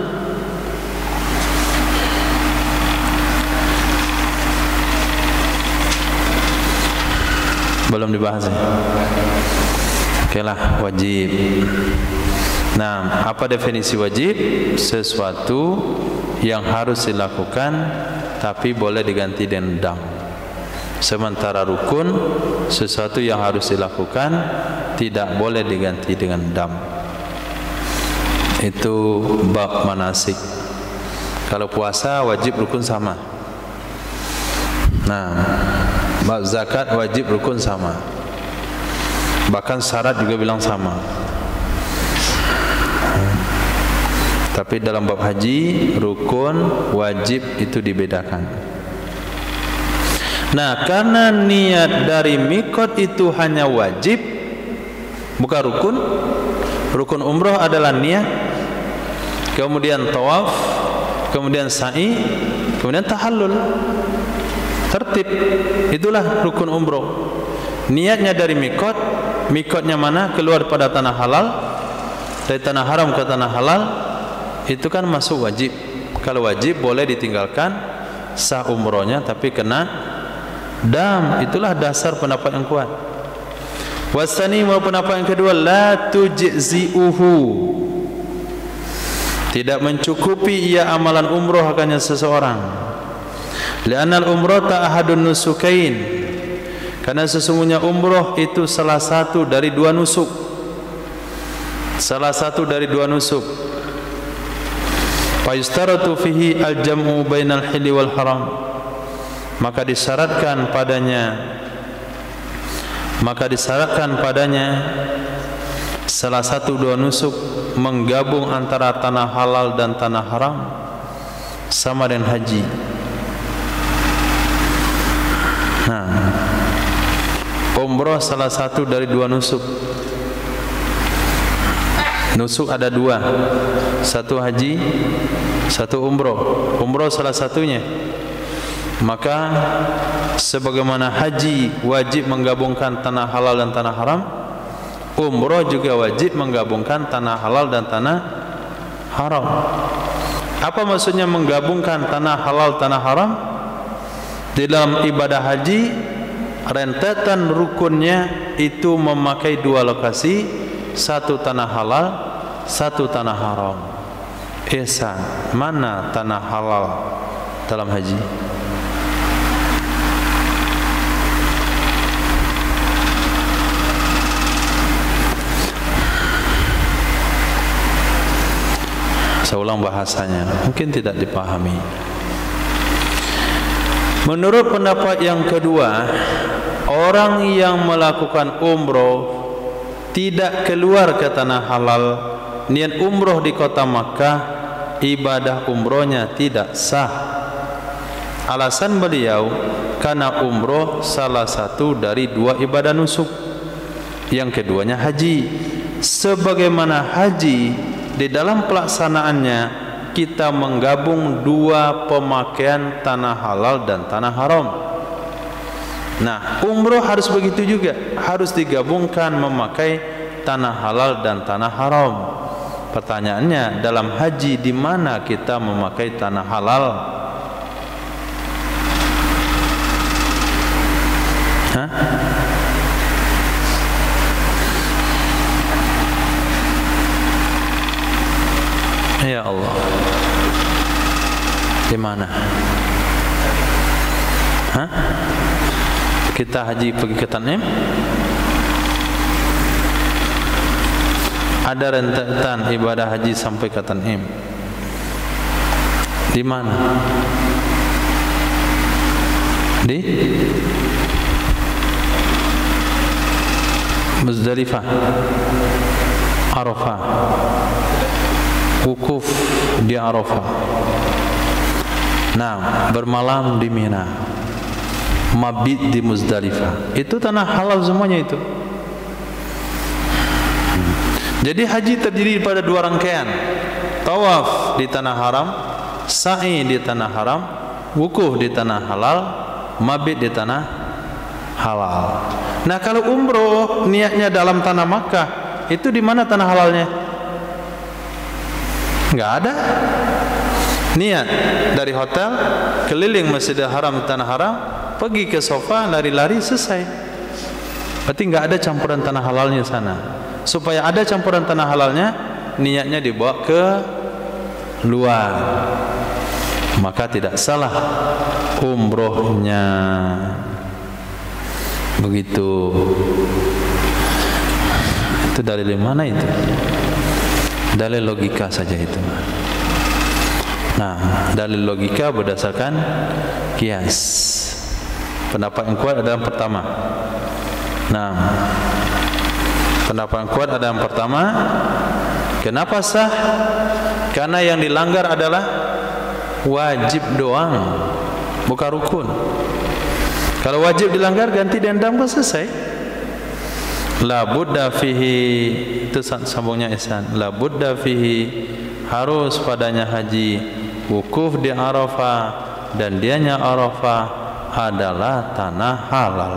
S1: Belum dibahas ya? Oke lah, wajib. Nah, apa definisi wajib? Sesuatu yang harus dilakukan tapi boleh diganti dengan dam. Sementara rukun, sesuatu yang harus dilakukan tidak boleh diganti dengan dam. Itu bab manasik. Kalau puasa wajib, rukun sama. Nah, bab zakat wajib, rukun sama. Bahkan syarat juga bilang sama. Tapi dalam bab haji, rukun, wajib itu dibedakan. Nah, karena niat dari miqat itu hanya wajib, bukan rukun. Rukun umroh adalah niat, kemudian tawaf, kemudian sa'i, kemudian tahallul. Tertib. Itulah rukun umroh. Niatnya dari miqat, miqatnya mana? Keluar pada tanah halal, Dari tanah haram ke tanah halal itu kan masuk wajib. Kalau wajib boleh ditinggalkan, sah umrohnya, tapi kena dam. Itulah dasar pendapat yang kuat. Wasani, pendapat yang kedua, la tujzi'uhu, tidak mencukupi ia amalan umroh akannya seseorang. Li'anal umrata ahadun nusukain, karena sesungguhnya umroh itu salah satu dari dua nusuk. Salah satu dari dua nusuk. Fa yustaratu fihi al-jam'u bainal hilli wal haram, maka disyaratkan padanya salah satu dua nusuk menggabung antara tanah halal dan tanah haram, sama dengan haji. Nah, umroh salah satu dari dua nusuk. Nusuk ada dua, satu haji, satu umroh. Umroh salah satunya. Maka sebagaimana haji wajib menggabungkan tanah halal dan tanah haram, umroh juga wajib menggabungkan tanah halal dan tanah haram. Apa maksudnya menggabungkan tanah halal tanah haram? Di dalam ibadah haji, rentetan rukunnya itu memakai dua lokasi, satu tanah halal, satu tanah haram. Ihsan, mana tanah halal dalam haji? Saya ulang bahasanya, mungkin tidak dipahami. Menurut pendapat yang kedua, orang yang melakukan umroh tidak keluar ke tanah halal, niat umroh di kota Makkah, ibadah umrohnya tidak sah. Alasan beliau, karena umroh salah satu dari dua ibadah nusuk. Yang keduanya haji. Sebagaimana haji, di dalam pelaksanaannya kita menggabung dua pemakaian tanah halal dan tanah haram. Nah, umroh harus begitu juga, harus digabungkan memakai tanah halal dan tanah haram. Pertanyaannya, dalam haji di mana kita memakai tanah halal? Hah? Ya Allah, di mana? Hah? Kita haji pergi ke Tanim? Ada rentetan ibadah haji sampai ke Tanim. Di mana? Di Muzdalifah, Arafah, wukuf di Arafah. Nah, bermalam di Mina, mabit di Muzdalifah. Itu tanah halal semuanya itu. Jadi haji terdiri pada dua rangkaian. Tawaf di tanah haram, sa'i di tanah haram, wukuf di tanah halal, mabit di tanah halal. Nah, kalau umroh niatnya dalam tanah Makkah, itu di mana tanah halalnya? Enggak ada. Niat dari hotel keliling Masjidil Haram, tanah haram, pergi ke sofa, lari-lari, selesai. Berarti enggak ada campuran tanah halalnya sana. Supaya ada campuran tanah halalnya, niatnya dibawa ke luar, maka tidak salah umrohnya. Begitu. Itu dalil mana itu? Dalil logika saja itu. Nah, dalil logika berdasarkan kias. Pendapat yang kuat adalah yang pertama. Nah, pendapat yang kuat adalah yang pertama. Kenapa sah? Karena yang dilanggar adalah wajib doang, bukan rukun. Kalau wajib dilanggar, ganti dendam kan selesai. La budda fihi, itu sambungnya Ihsan. La budda fihi, harus padanya haji, wukuf di Arafah, dan dianya Arafah adalah tanah halal.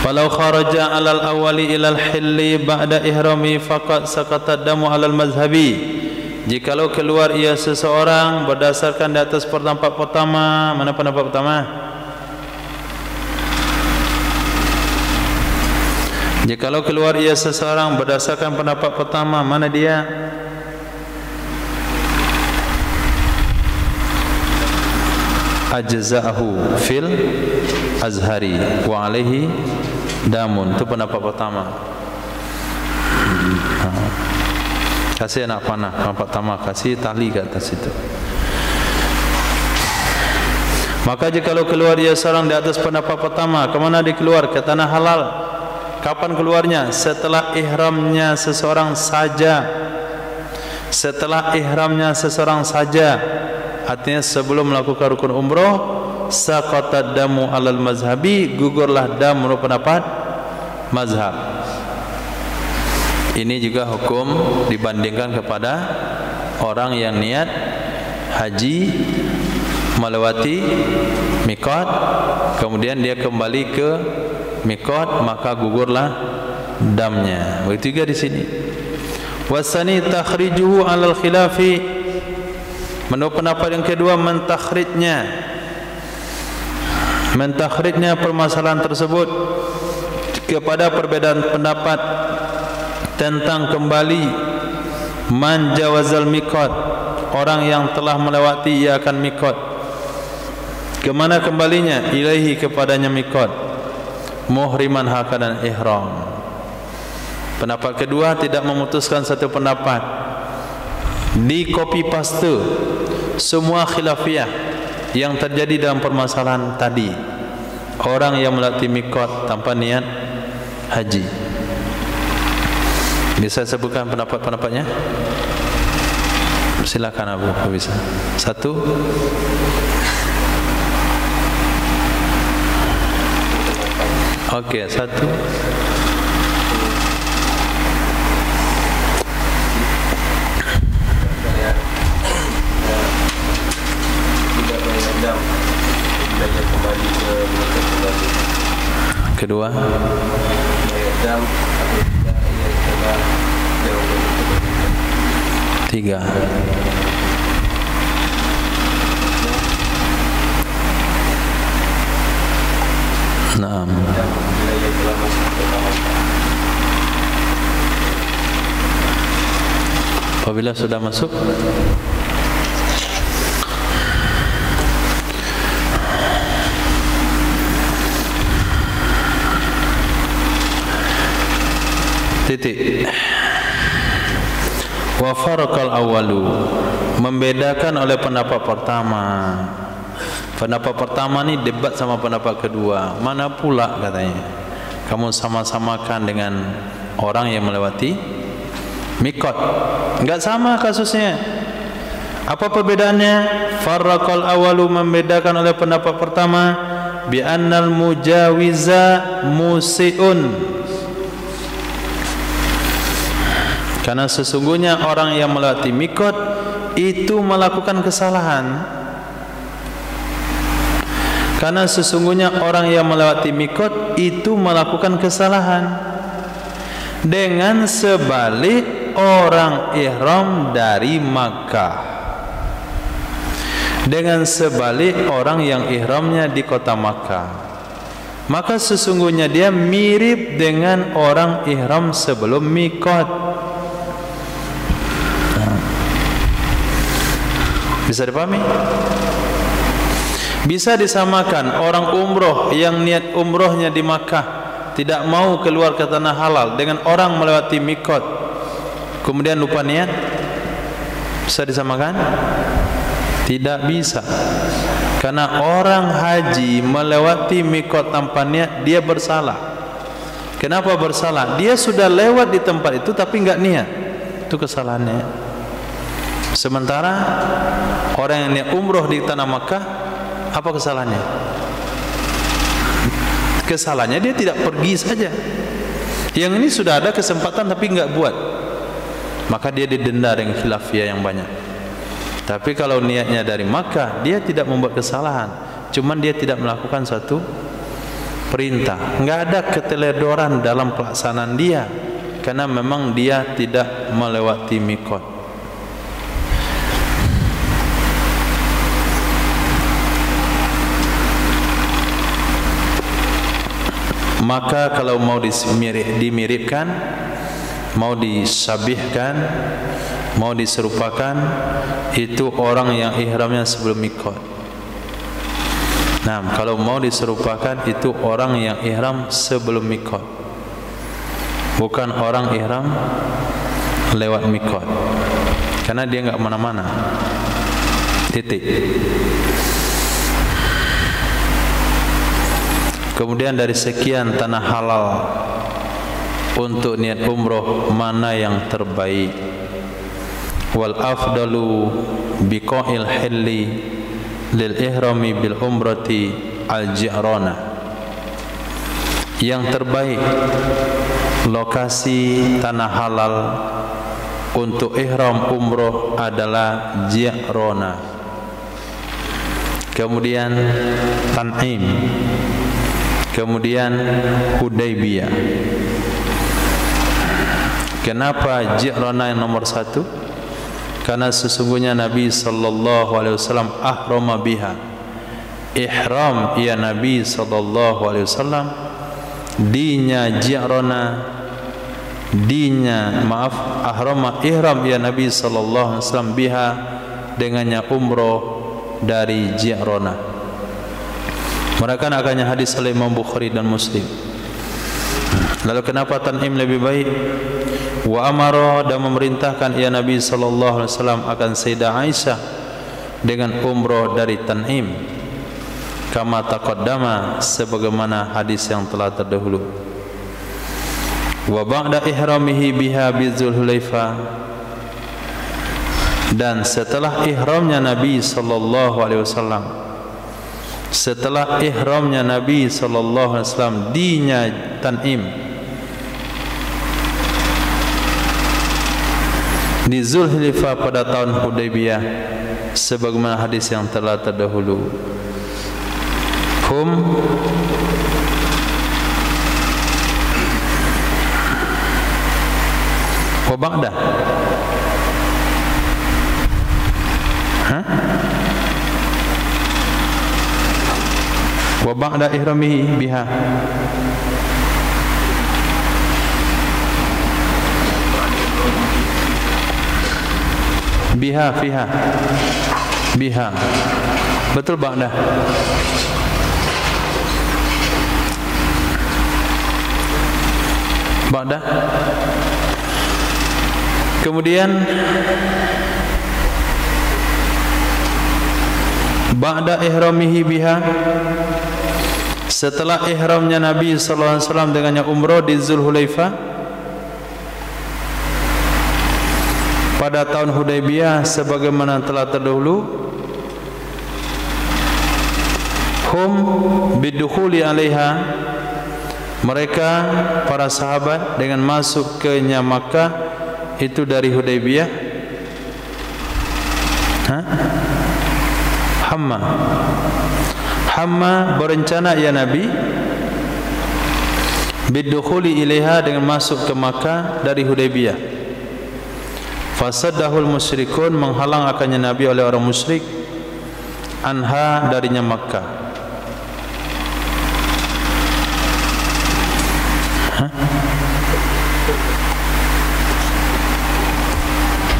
S1: Falau kharaja 'alal awwali ilal hilli ba'da ihrami faqad saqata damu 'alal mazhabi. Jikalau keluar ia seseorang berdasarkan di atas pendapat pertama, mana pendapat pertama? Jikalau keluar ia seseorang berdasarkan pendapat pertama, mana dia? Ajza'ahu fil azhari wa alaihi damun. Itu pendapat pertama. Kasih anak panah, pendapat pertama, kasih tali ke atas itu. Maka jikalau keluar ia seorang di atas pendapat pertama, kemana dia keluar? Ke tanah halal. Kapan keluarnya? Setelah ihramnya seseorang saja. Setelah ihramnya seseorang saja, artinya sebelum melakukan rukun umroh, saqata damu 'alal mazhabi, gugurlah dam menurut pendapat mazhab. Ini juga hukum dibandingkan kepada orang yang niat haji melewati mikot, kemudian dia kembali ke mikot, maka gugurlah damnya. Begitu juga di sini. Wasani takhrijuhu 'alal khilafi. Menurut pendapat yang kedua, mentakhrijnya permasalahan tersebut kepada perbedaan pendapat tentang kembali man jawazal mikot, orang yang telah melewati ia akan mikot. Kemana kembalinya? Ilaihi, kepadanya mikot. Muhriman hakadan ihram. Pendapat kedua tidak memutuskan satu pendapat, di copy paste semua khilafiyah yang terjadi dalam permasalahan tadi. Orang yang melewati mikot tanpa niat haji. Bisa sebutkan pendapat-pendapatnya? Silakan Abu, bisa. Satu. Okey, satu. Kedua. Tiga. Enam. Apabila sudah masuk, titik. Wa farqal awwalu, membedakan oleh pendapat pertama. Pendapat pertama ni debat sama pendapat kedua. Mana pula katanya kamu sama-samakan dengan orang yang melewati mikot? Enggak sama kasusnya. Apa perbedaannya? Farqal awwalu, membedakan oleh pendapat pertama, bi annal mujawiza musiun, karena sesungguhnya orang yang melewati mikot itu melakukan kesalahan. Karena sesungguhnya orang yang melewati mikot itu melakukan kesalahan. Dengan sebalik orang ihram dari Makkah. Dengan sebalik orang yang ihramnya di kota Makkah. Maka sesungguhnya dia mirip dengan orang ihram sebelum mikot. Bisa dipahami? Bisa disamakan orang umroh yang niat umrohnya di Makkah, tidak mau keluar ke tanah halal, dengan orang melewati mikot kemudian lupa niat. Bisa disamakan? Tidak bisa. Karena orang haji melewati mikot tanpa niat, dia bersalah. Kenapa bersalah? Dia sudah lewat di tempat itu tapi enggak niat. Itu kesalahannya. Sementara orang yang niat umroh di tanah Makkah, apa kesalahannya? Kesalahannya dia tidak pergi saja. Yang ini sudah ada kesempatan tapi enggak buat, maka dia didenda dengan khilafiyah yang banyak. Tapi kalau niatnya dari Makkah, dia tidak membuat kesalahan, cuman dia tidak melakukan satu perintah, enggak ada keteledoran dalam pelaksanaan dia, karena memang dia tidak melewati mikot. Maka kalau mau dimiripkan, mau disabihkan, mau diserupakan, itu orang yang ihramnya sebelum mikot. Nah, kalau mau diserupakan, itu orang yang ihram sebelum mikot, bukan orang ihram lewat mikot, karena dia enggak mana-mana. Titik. Kemudian dari sekian tanah halal untuk niat umroh, mana yang terbaik? Wal afdalu biqa'il hilli lil ihrami bil umrati al Ji'rana. Yang terbaik lokasi tanah halal untuk ihram umroh adalah Ji'rana. Kemudian Tan'im, kemudian Hudaybiyah. Kenapa Ji'rana yang nomor satu? Karena sesungguhnya Nabi sallallahu alaihi wasallam ahrama biha. Ihram ya Nabi sallallahu alaihi wasallam dinya Ji'rana, ahrama ihram ya Nabi sallallahu alaihi wasallam biha, dengannya umroh dari Ji'rana. Mereka akannya hadis oleh Imam Bukhari dan Muslim. Lalu kenapa Tan'im lebih baik? Wa amara, dan memerintahkan ya Nabi sallallahu alaihi wasallam akan Sayyidah Aisyah dengan umroh dari Tan'im, kama taqaddama, sebagaimana hadis yang telah terdahulu. Wa ba'da ihramihi biha bi Dzulhulaifah, dan setelah ihramnya Nabi sallallahu alaihi wasallam, setelah ihramnya Nabi sallallahu alaihi wasallam dinya Tan'im di Dzulhulaifah pada tahun Hudaybiyah, sebagaimana hadis yang telah terdahulu. Hum wa ba'da, wa ba'da ihramihi biha, biha fiha, biha, betul ba'da. Ba'da. Kemudian ba'da ihramihi biha, setelah ihramnya Nabi sallallahu alaihi wasallam dengannya umrah di Dzulhulaifah pada tahun Hudaybiyah, sebagaimana telah terdahulu. Hum bidukhuli alaiha, mereka para sahabat dengan masuk ke Makkah itu dari Hudaybiyah. Hamma berencana ya Nabi bidukhuli ilaiha, dengan masuk ke Makkah dari Hudaybiyah. Fasaddahul musyrikun, menghalang akannya Nabi oleh orang musyrik, anha, darinya Makkah.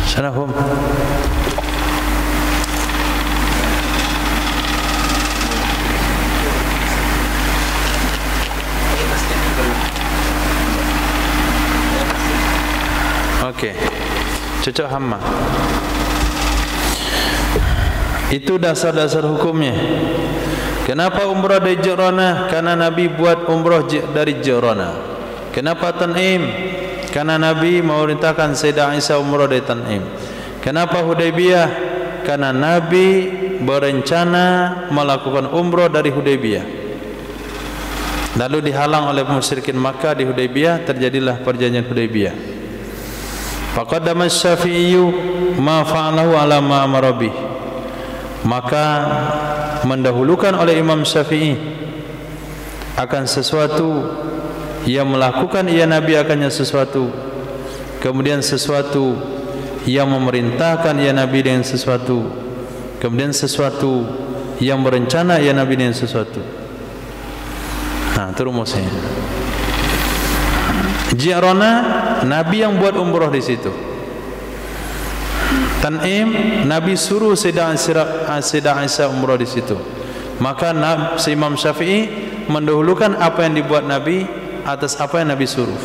S1: Syarahum. Okey. Cocok hamma. Itu dasar-dasar hukumnya. Kenapa umrah dari Ji'rana? Karena Nabi buat umrah dari Ji'rana. Kenapa Tan'im? Karena Nabi memerintahkan Sayyidah Aisyah umrah dari Tan'im. Kenapa Hudaybiyah? Karena Nabi berencana melakukan umrah dari Hudaybiyah, lalu dihalang oleh musyrikin Makkah di Hudaybiyah, terjadilah perjanjian Hudaybiyah. Faqaddama Syafi'i ma fa'alahu ala ma amara bih, maka mendahulukan oleh Imam Syafi'i akan sesuatu, yang melakukan ia Nabi akannya sesuatu, kemudian sesuatu yang memerintahkan ia Nabi dengan sesuatu, kemudian sesuatu yang berencana ia Nabi dengan sesuatu. Itu rumusnya. Ji'rana, Nabi yang buat umrah di situ. Tan'im, Nabi suruh Sayyidah Aisyah umrah di situ. Maka Imam Syafi'i mendahulukan apa yang dibuat Nabi atas apa yang Nabi suruh.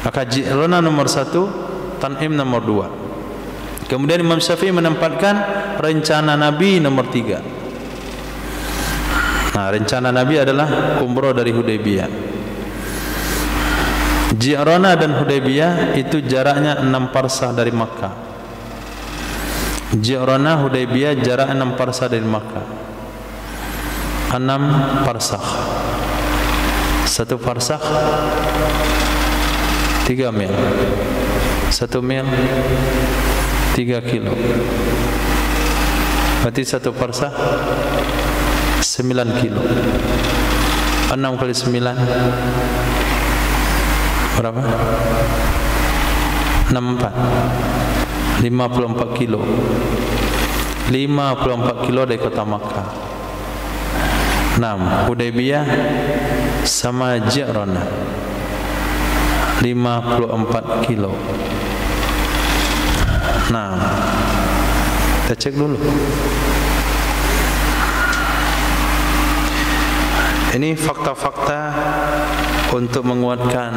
S1: Maka Ji'rana nomor 1, Tan'im nomor 2. Kemudian Imam Syafi'i menempatkan rencana Nabi nomor 3. Rencana Nabi adalah umrah dari Hudaybiyah. Ji'rana dan Hudaybiyah itu jaraknya 6 parsah dari Makkah. Ji'rana, Hudaybiyah jarak 6 parsah dari Makkah. 6 parsah. 1 parsah 3 mil. 1 mil 3 kilo. Berarti 1 parsah 9 kilo. 6 kali 9 berapa? 64. 54 kilo. 54 kilo dari kota Makkah. 6. Hudaybiyah sama Ji'rana 54 kilo. Kita cek dulu. Ini fakta-fakta untuk menguatkan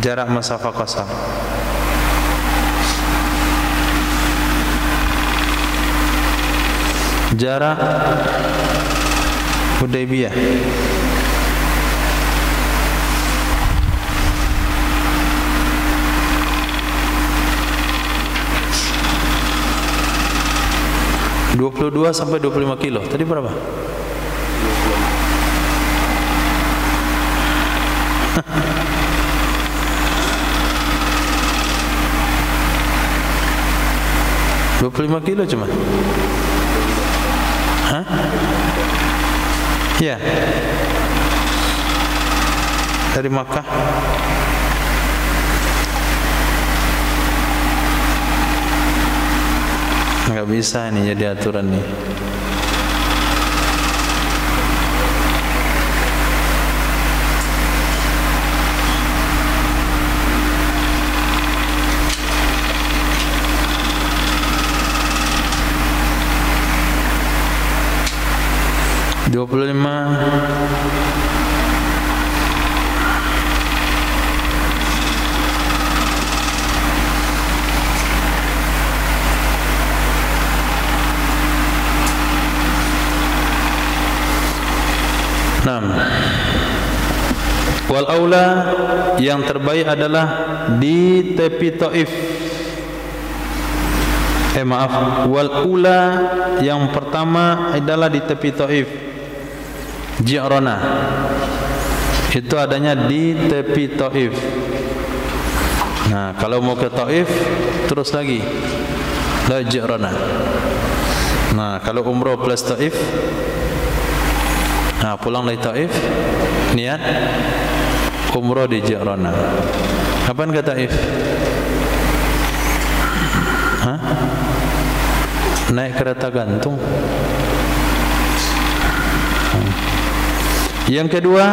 S1: jarak masafah qasar. Jarak Hudaybiyah (22 sampai 25 kilo). Tadi berapa? (25 kilo cuma? Ya. Dari Makkah. Enggak bisa ini jadi aturan nih. Wal aula, yang terbaik adalah di tepi Taif. Wal ula, yang pertama adalah di tepi Taif. Ji'rana itu adanya di tepi Taif. Kalau mau ke Taif terus lagi la Ji'rana. Kalau umrah plus Taif, pulang dari Taif niat umrah di Ji'rana. Kapan ke Taif? Naik kereta gantung. Yang kedua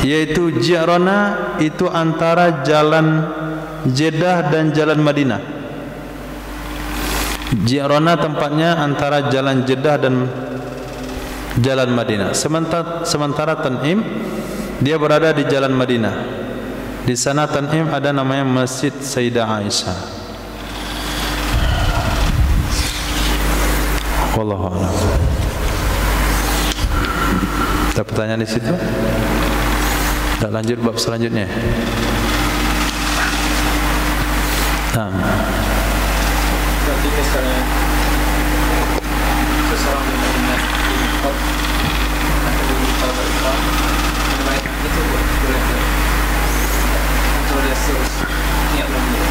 S1: yaitu Ji'rana, itu antara jalan Jeddah dan jalan Madinah. Ji'rana tempatnya antara jalan Jeddah dan jalan Madinah. Sementara Tan'im dia berada di jalan Madinah. Di sana Tan'im ada namanya Masjid Sayyidah Aisyah. Wallahu a'lam. Ada pertanyaan di situ? Kita lanjut bab selanjutnya.
S2: Berarti misalnya seseorang yang mengingat import atau diminta berimport, menaikkan itu boleh atau dia terus niat lagi.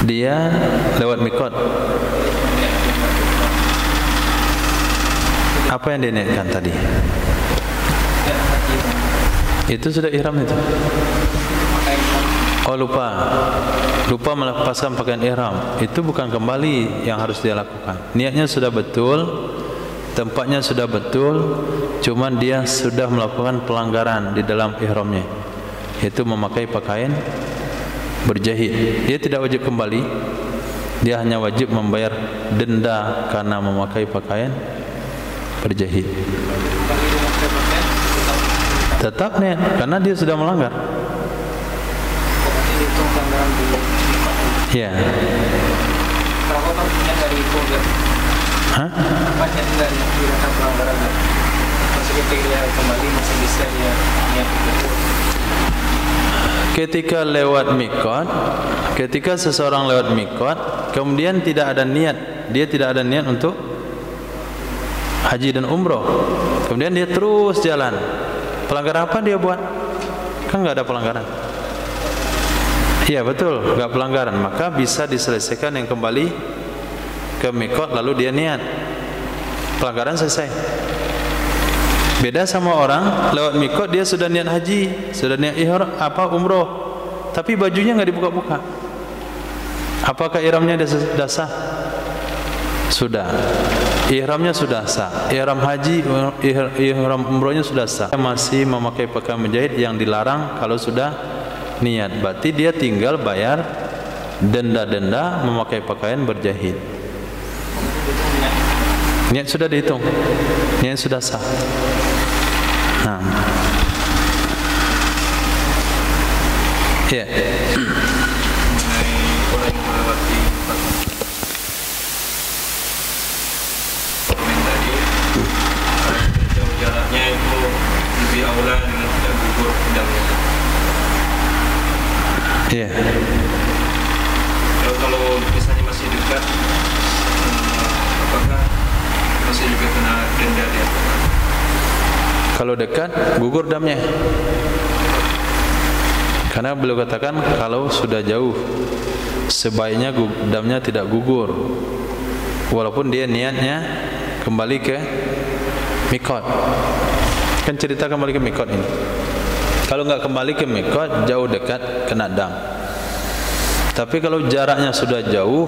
S1: Dia lewat mikot. Apa yang dia niatkan tadi? Itu sudah ihram itu. Oh, lupa melepaskan pakaian ihram. Itu bukan kembali yang harus dia lakukan. Niatnya sudah betul, tempatnya sudah betul, cuman dia sudah melakukan pelanggaran di dalam ihramnya, yaitu memakai pakaian berjahit. Dia tidak wajib kembali, dia hanya wajib membayar denda karena memakai pakaian berjahit. Tetap niat karena dia sudah melanggar. Ya.
S2: Kalau kan punya dari itu enggak?
S1: Hah?
S2: Banyak dari tindakan pelanggaran. Masih ketika dia kembali masih bisa dia niat itu.
S1: Ketika lewat mikot, ketika seseorang lewat mikot, kemudian tidak ada niat, dia tidak ada niat untuk haji dan umroh, kemudian dia terus jalan, pelanggaran apa dia buat? Kan nggak ada pelanggaran. Iya betul, nggak pelanggaran, maka bisa diselesaikan yang kembali ke mikot lalu dia niat, pelanggaran selesai. Beda sama orang lewat mikot dia sudah niat haji, sudah niat ihram umroh, tapi bajunya nggak dibuka-buka. Apakah ihramnya sudah sah? Sudah. Ihramnya sudah sah. Ihram haji, ihram umrohnya sudah sah. Masih memakai pakaian menjahit yang dilarang kalau sudah niat. Berarti dia tinggal bayar denda-denda memakai pakaian berjahit. Niat sudah dihitung, niat sudah sah. Nah, ya.
S3: Orang yang melewati tadi, jauh jaraknya itu lebih aula dengan tidak gugur pedangnya.
S1: Iya.
S3: Kalau misalnya masih dekat, apakah masih juga kena denda dia?
S1: Kalau dekat gugur damnya. Karena beliau katakan kalau sudah jauh sebaiknya damnya tidak gugur. Walaupun dia niatnya kembali ke mikot. Kan cerita kembali ke mikot ini. Kalau nggak kembali ke mikot, jauh dekat kena dam. Tapi kalau jaraknya sudah jauh,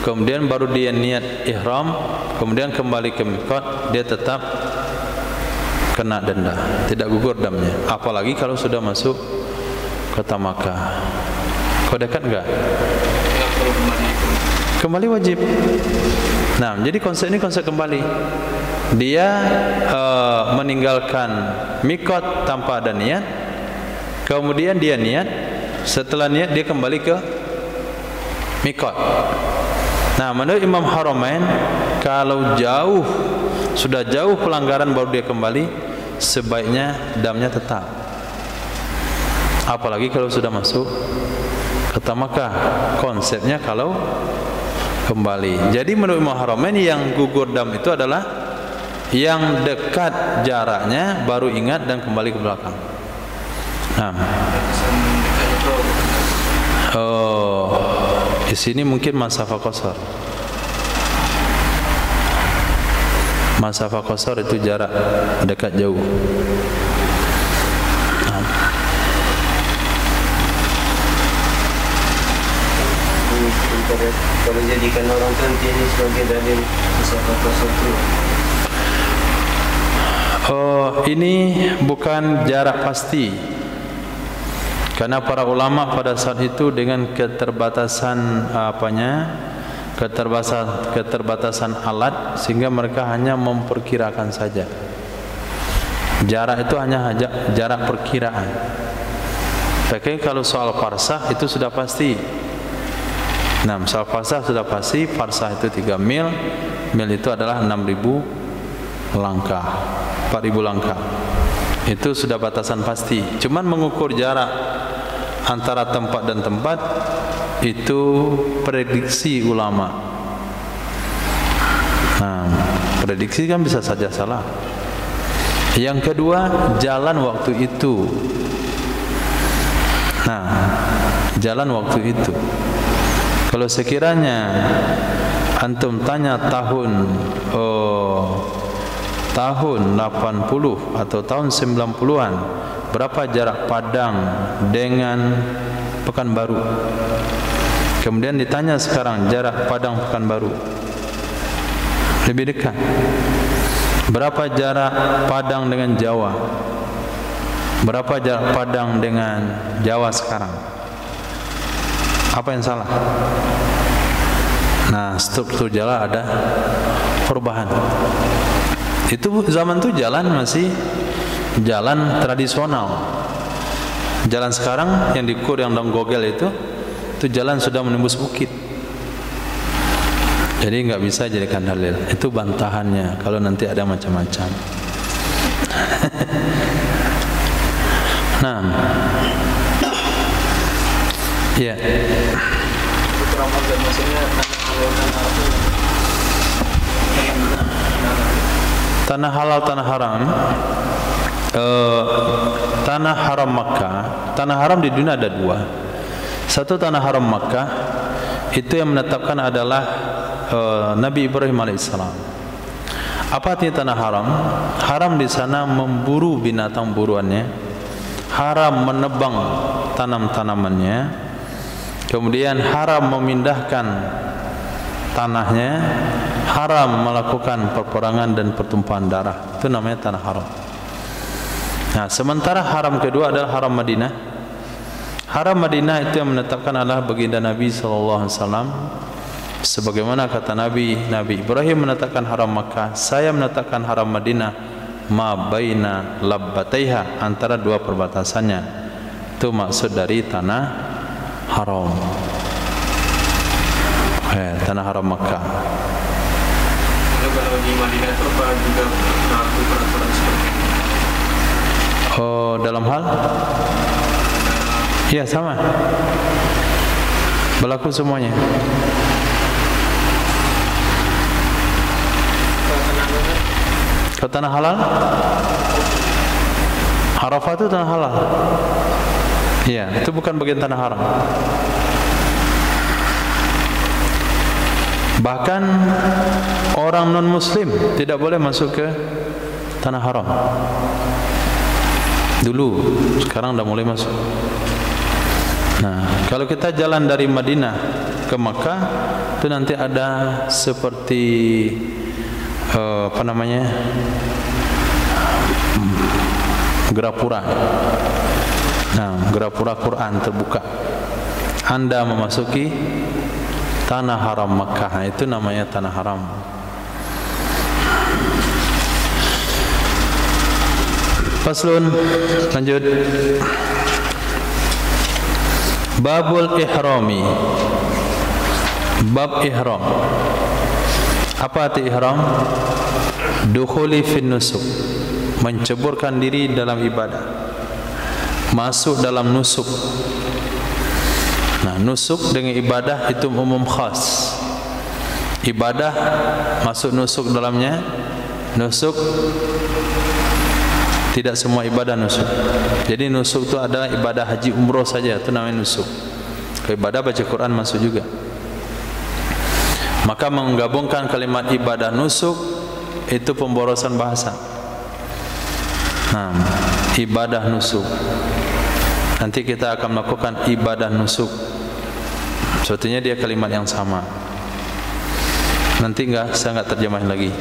S1: kemudian baru dia niat ihram, kemudian kembali ke mikot, dia tetap kena denda, tidak gugur damnya. Apalagi kalau sudah masuk kota Makkah. Kau dekat enggak? Kembali wajib. Nah, jadi konsep ini konsep kembali. Dia meninggalkan mikot tanpa ada niat, kemudian dia niat, setelah niat dia kembali ke mikot. Nah, menurut Imam Haramain, kalau jauh, sudah jauh pelanggaran baru dia kembali, sebaiknya damnya tetap. Apalagi kalau sudah masuk kota Makkah, konsepnya kalau kembali. Jadi menurut Imam Haramain yang gugur dam itu adalah yang dekat jaraknya baru ingat dan kembali ke belakang. Nah, di sini mungkin masafah qasar. Masafah qasar itu jarak dekat jauh.
S4: Kalau jadikan orang nanti ini sebagai dalil masafah qasar itu.
S1: Oh, ini bukan jarak pasti. Karena para ulama pada saat itu dengan keterbatasan keterbatasan alat, sehingga mereka hanya memperkirakan saja. Jarak itu hanya jarak perkiraan. Tapi kalau soal farsah itu sudah pasti. Nah, soal farsah sudah pasti. Farsah itu 3 mil. Mil itu adalah 6.000 langkah, 4.000 langkah. Itu sudah batasan pasti. Cuman mengukur jarak antara tempat dan tempat itu prediksi ulama. Nah, prediksi kan bisa saja salah. Yang kedua, jalan waktu itu. Nah, jalan waktu itu. Kalau sekiranya antum tanya tahun tahun 80 atau tahun 90-an, berapa jarak Padang dengan Pekanbaru? Kemudian ditanya sekarang jarak Padang Pekanbaru, lebih dekat. Berapa jarak Padang dengan Jawa? Berapa jarak Padang dengan Jawa sekarang? Apa yang salah? Nah, struktur jalan ada perubahan. Itu zaman itu jalan masih jalan tradisional. Jalan sekarang yang diukur yang dalam Google itu jalan sudah menembus bukit. Jadi nggak bisa jadikan dalil. Itu bantahannya kalau nanti ada macam-macam. Nah, ya.
S2: Ramadan maksudnya
S1: Tanah halal, tanah haram. Tanah haram Makkah. Tanah haram di dunia ada dua. Satu tanah haram Makkah, itu yang menetapkan adalah Nabi Ibrahim alaihissalam. Apa artinya tanah haram? Haram di sana memburu binatang buruannya, haram menebang tanam-tanamannya, kemudian haram memindahkan tanahnya, haram melakukan peperangan dan pertumpahan darah. Itu namanya tanah haram. Nah, sementara haram kedua adalah haram Madinah. Haram Madinah itu yang menetapkan adalah baginda Nabi SAW. Sebagaimana kata Nabi Ibrahim menetapkan haram Makkah, saya menetapkan haram Madinah, ma baina labbataiha, antara dua perbatasannya. Itu maksud dari tanah haram. Tanah haram Makkah.
S3: Kalau di Madinah itu apa juga berlaku peraturan seperti itu?
S1: Oh, dalam hal? Ya, sama. Berlaku semuanya. Ke tanah halal? Arafah itu tanah halal. Iya, itu bukan bagian tanah haram. Bahkan orang non-muslim tidak boleh masuk ke tanah haram. Dulu, sekarang dah mulai masuk. Nah, kalau kita jalan dari Madinah ke Makkah, itu nanti ada seperti gerapura. Nah, gerapura Quran terbuka. Anda memasuki tanah haram Makkah, itu namanya tanah haram. Faslun, lanjut. Babul ihrami. Bab ihram. Apa arti ihram? Dukhuli fin nusuk, menceburkan diri dalam ibadah, masuk dalam nusuk. Nah, nusuk dengan ibadah itu umum khas. Ibadah masuk nusuk dalamnya. Nusuk tidak semua ibadah nusuk. Jadi nusuk itu adalah ibadah haji umroh saja, itu namanya nusuk. Ke ibadah baca Quran masuk juga. Maka menggabungkan kalimat ibadah nusuk itu pemborosan bahasa. Nah, ibadah nusuk. Nanti kita akan melakukan ibadah nusuk. Sebetulnya dia kalimat yang sama. Nanti saya enggak terjemahin lagi.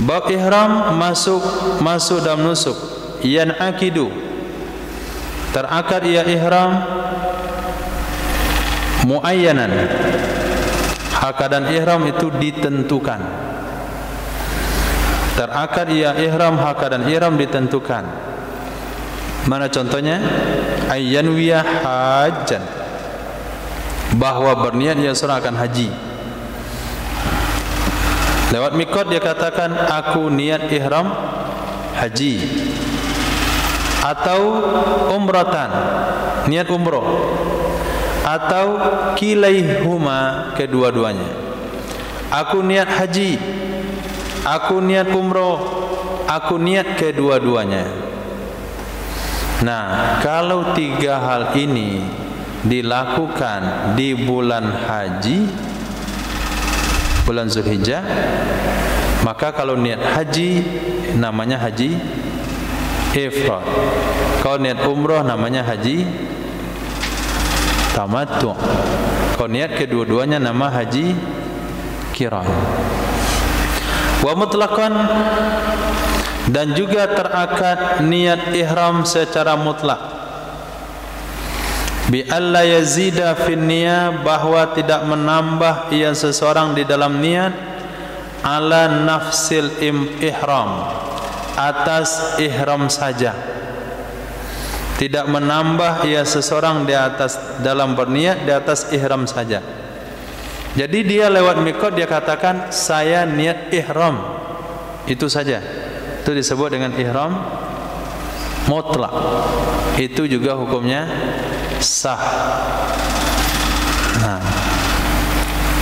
S1: Bab ihram masuk dalam nusuk. Yan'akidu, terakad ia ihram muayyanan. Hakadan ihram itu ditentukan. Terakad ia ihram, hakadan ihram ditentukan. Mana contohnya? Ayyanwiyah hajjan, bahwa berniat ia seorang akan haji. Lewat mikot dia katakan aku niat ihram haji, atau umratan, niat umroh, atau kilaihuma, kedua-duanya. Aku niat haji, aku niat umroh, aku niat kedua-duanya. Nah, kalau tiga hal ini dilakukan di bulan haji, bulan Zulhijjah, Maka kalau niat haji namanya haji ifrad. Kalau niat umrah namanya haji tamattu. Kalau niat kedua-duanya nama haji qiran. Wa mutlaqan, dan juga terakad niat ihram secara mutlak. Bi alla yazida fin niyah, bahwa tidak menambah ia seseorang di dalam niat ala nafsil ihram, atas ihram saja. Tidak menambah ia seseorang di atas dalam berniat di atas ihram saja. Jadi dia lewat miqat dia katakan saya niat ihram, itu saja. Itu disebut dengan ihram mutlak. Itu juga hukumnya sah. Nah,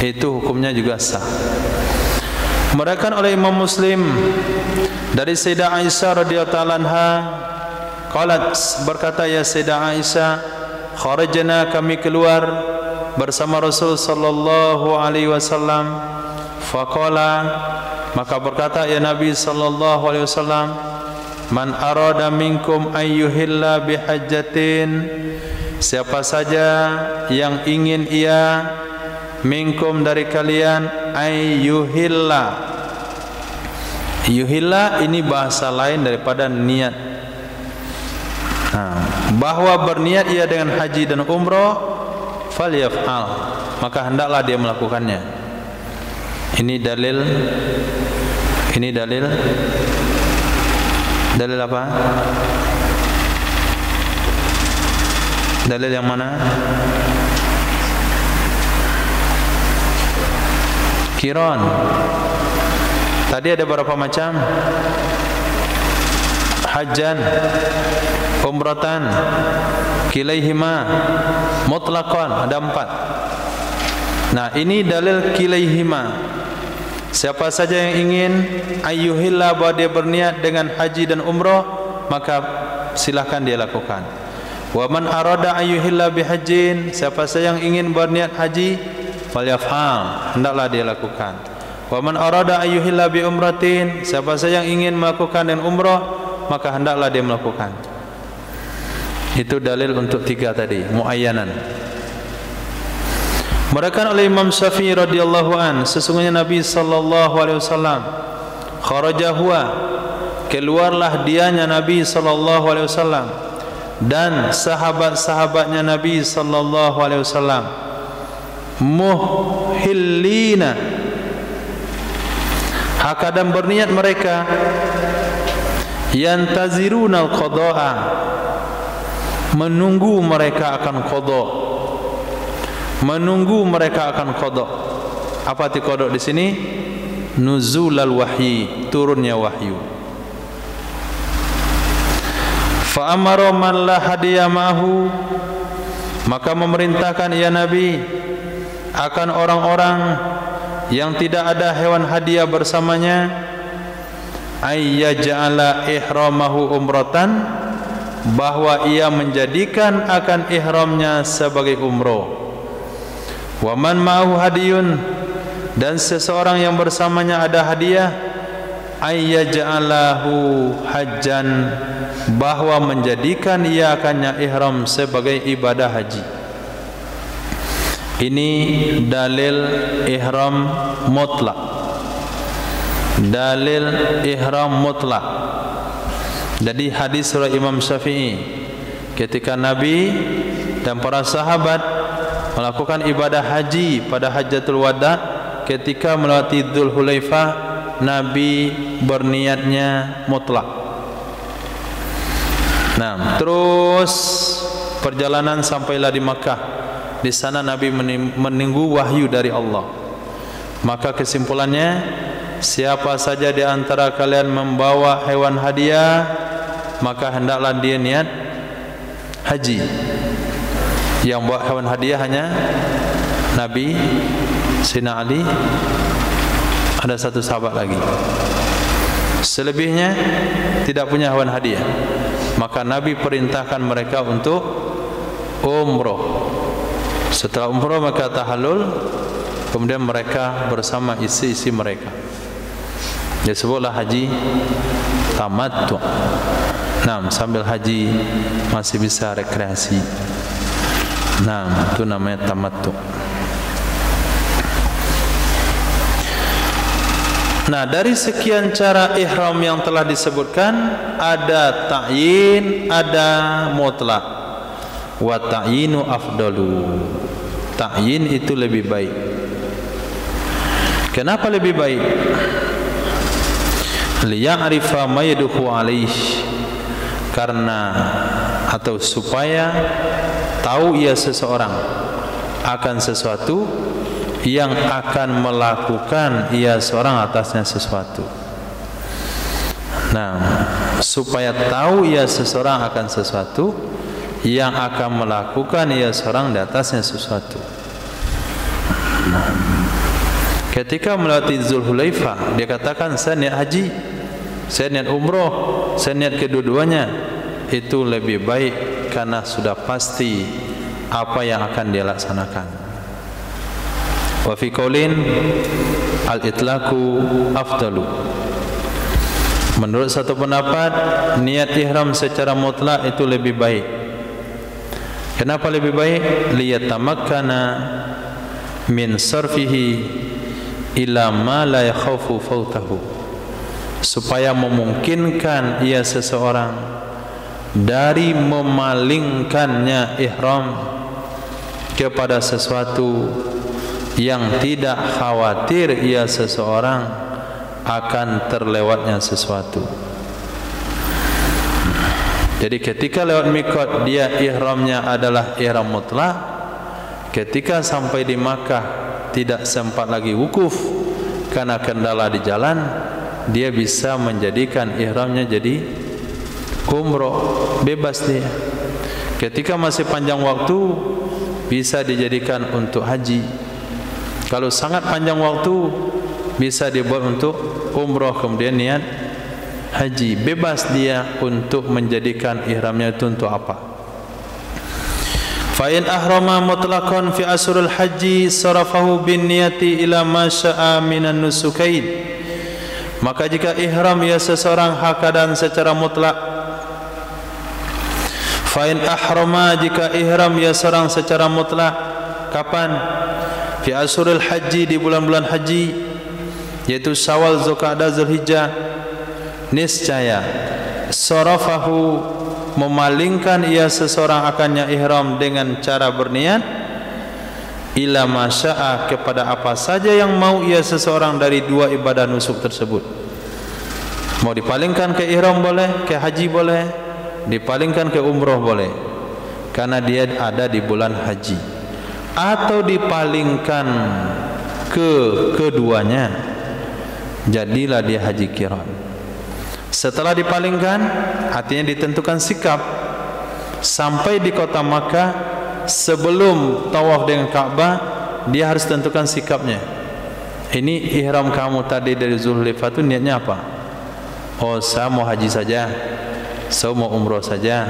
S1: itu hukumnya juga sah. Meriwayatkan oleh Imam Muslim dari Sayyidah Aisyah radhiyallahu anha, qalat, berkata ya Sayyidah Aisyah, kharajna, kami keluar bersama Rasul sallallahu alaihi wasallam. Faqala, maka berkata ya Nabi sallallahu alaihi wasallam, man arada minkum ayyuhilla bihajjatin, siapa saja yang ingin ia minkum dari kalian ayyuhilla. Yuhilla ini bahasa lain daripada niat. Bahwa berniat ia dengan haji dan umrah, falyaf'al, maka hendaklah dia melakukannya. Ini dalil apa? Dalil yang mana? Qiran. Tadi ada berapa macam? Hajjan, umratan, kilaihima, mutlaqan, ada 4. Nah, ini dalil kilaihima. Siapa saja yang ingin ayyuhilla, bahwa dia berniat dengan haji dan umrah, maka silahkan dia lakukan. Wa man arada ayyuhilla bihajjin, siapa saja yang ingin berniat haji, falyaf'al, hendaklah dia lakukan. Wa man arada ayyuhilla bi umratin, siapa saja yang ingin melakukan dengan umrah, maka hendaklah dia melakukan. Itu dalil untuk 3 tadi, muayyanan. Meriwayatkan oleh Imam Syafi'i radhiyallahu an, sesungguhnya Nabi sallallahu alaihi wasallam, kharaja huwa, keluarlah dianya Nabi sallallahu alaihi wasallam dan sahabat-sahabatnya Nabi sallallahu alaihi wasallam, muhillina, hakadam berniat mereka, yantaziruna al-qada'a, menunggu mereka akan qada, menunggu mereka akan qada. Apa arti qada di sini? Nuzulal wahyi, turunnya wahyu. Fa amara man la hadiya ma'hu, maka memerintahkan ya Nabi akan orang-orang yang tidak ada hewan hadiah bersamanya, ayyaj'ala ihramahu umratan, bahwa ia menjadikan akan ihramnya sebagai umrah. Wa man ma'ahu hadiyun, dan seseorang yang bersamanya ada hadiah, ayyaj'alahu hajjan, bahwa menjadikan ia akannya ihram sebagai ibadah haji. Ini dalil ihram mutlak. Dalil ihram mutlak. Jadi hadis surah Imam Syafi'i, ketika Nabi dan para sahabat melakukan ibadah haji pada Hajjatul Wada, ketika melewati Dzul Hulaifah, Nabi berniatnya mutlak. Nah, terus perjalanan sampailah di Makkah. Di sana Nabi menunggu wahyu dari Allah. Maka kesimpulannya, siapa saja di antara kalian membawa hewan hadiah, maka hendaklah dia niat haji. Yang bawa hewan hadiah hanya Nabi, Sayyidina Ali, ada satu sahabat lagi. Selebihnya tidak punya hewan hadiah. Maka Nabi perintahkan mereka untuk umroh. Setelah umroh maka tahallul, kemudian mereka bersama isi-isi mereka. Disebutlah haji tamattu. Nah, sambil haji masih bisa rekreasi. Nah, itu namanya tamattu. Nah, dari sekian cara ihram yang telah disebutkan, ada ta'yin, ada mutlak. Wa ta'yinu afdalu. Ta'yin itu lebih baik. Kenapa lebih baik? Liya'rifa ma yadukhu alaih. Karena atau supaya tahu ia seseorang akan sesuatu yang akan melakukan ia seorang atasnya sesuatu. Nah, supaya tahu ia seseorang akan sesuatu yang akan melakukan ia seorang di atasnya sesuatu. Nah, ketika melewati Zulhulaifah, dia katakan saya niat haji, saya niat umroh, saya niat kedua-duanya. Itu lebih baik karena sudah pasti apa yang akan dia laksanakan. Wa fi qaulin al-itlaqu afdalu. Menurut satu pendapat, niat ihram secara mutlak itu lebih baik. Kenapa lebih baik? Liyatamakkana min sarfihi ila ma la yakhafu fautahu. Supaya memungkinkan ia seseorang dari memalingkannya ihram kepada sesuatu yang tidak khawatir ia seseorang akan terlewatnya sesuatu. Jadi ketika lewat mikot dia ihramnya adalah ihram mutlak. Ketika sampai di Makkah tidak sempat lagi wukuf karena kendala di jalan, dia bisa menjadikan ihramnya jadi umroh, bebas dia. Ketika masih panjang waktu bisa dijadikan untuk haji. Kalau sangat panjang waktu bisa dibuat untuk umroh kemudian niat haji. Bebas dia untuk menjadikan ihramnya itu untuk apa. Fa in ahrama mutlaqan fi asrul haji sarafahu bin niyati ila ma syaa minan nusukain. Maka jika ihram ia seseorang hakadan secara mutlak, fa in ahrama jika ihram ia seorang secara mutlak, kapan? Fi asrul haji, di bulan-bulan haji, yaitu Syawal, Zulqa'dah, Zulhijjah, niscaya sarafahu memalingkan ia seseorang akannya ihram dengan cara berniat ila masya'a kepada apa saja yang mau ia seseorang dari dua ibadah nusuk tersebut. Mau dipalingkan ke ihram boleh, ke haji boleh, dipalingkan ke umroh boleh, karena dia ada di bulan haji. Atau dipalingkan ke keduanya, jadilah dia haji qiran. Setelah dipalingkan, artinya ditentukan sikap sampai di kota Makkah. Sebelum tawaf dengan Ka'bah, dia harus tentukan sikapnya. Ini ihram kamu tadi dari Zulhulaifah itu niatnya apa? Oh, saya mau haji saja, saya mau umroh saja,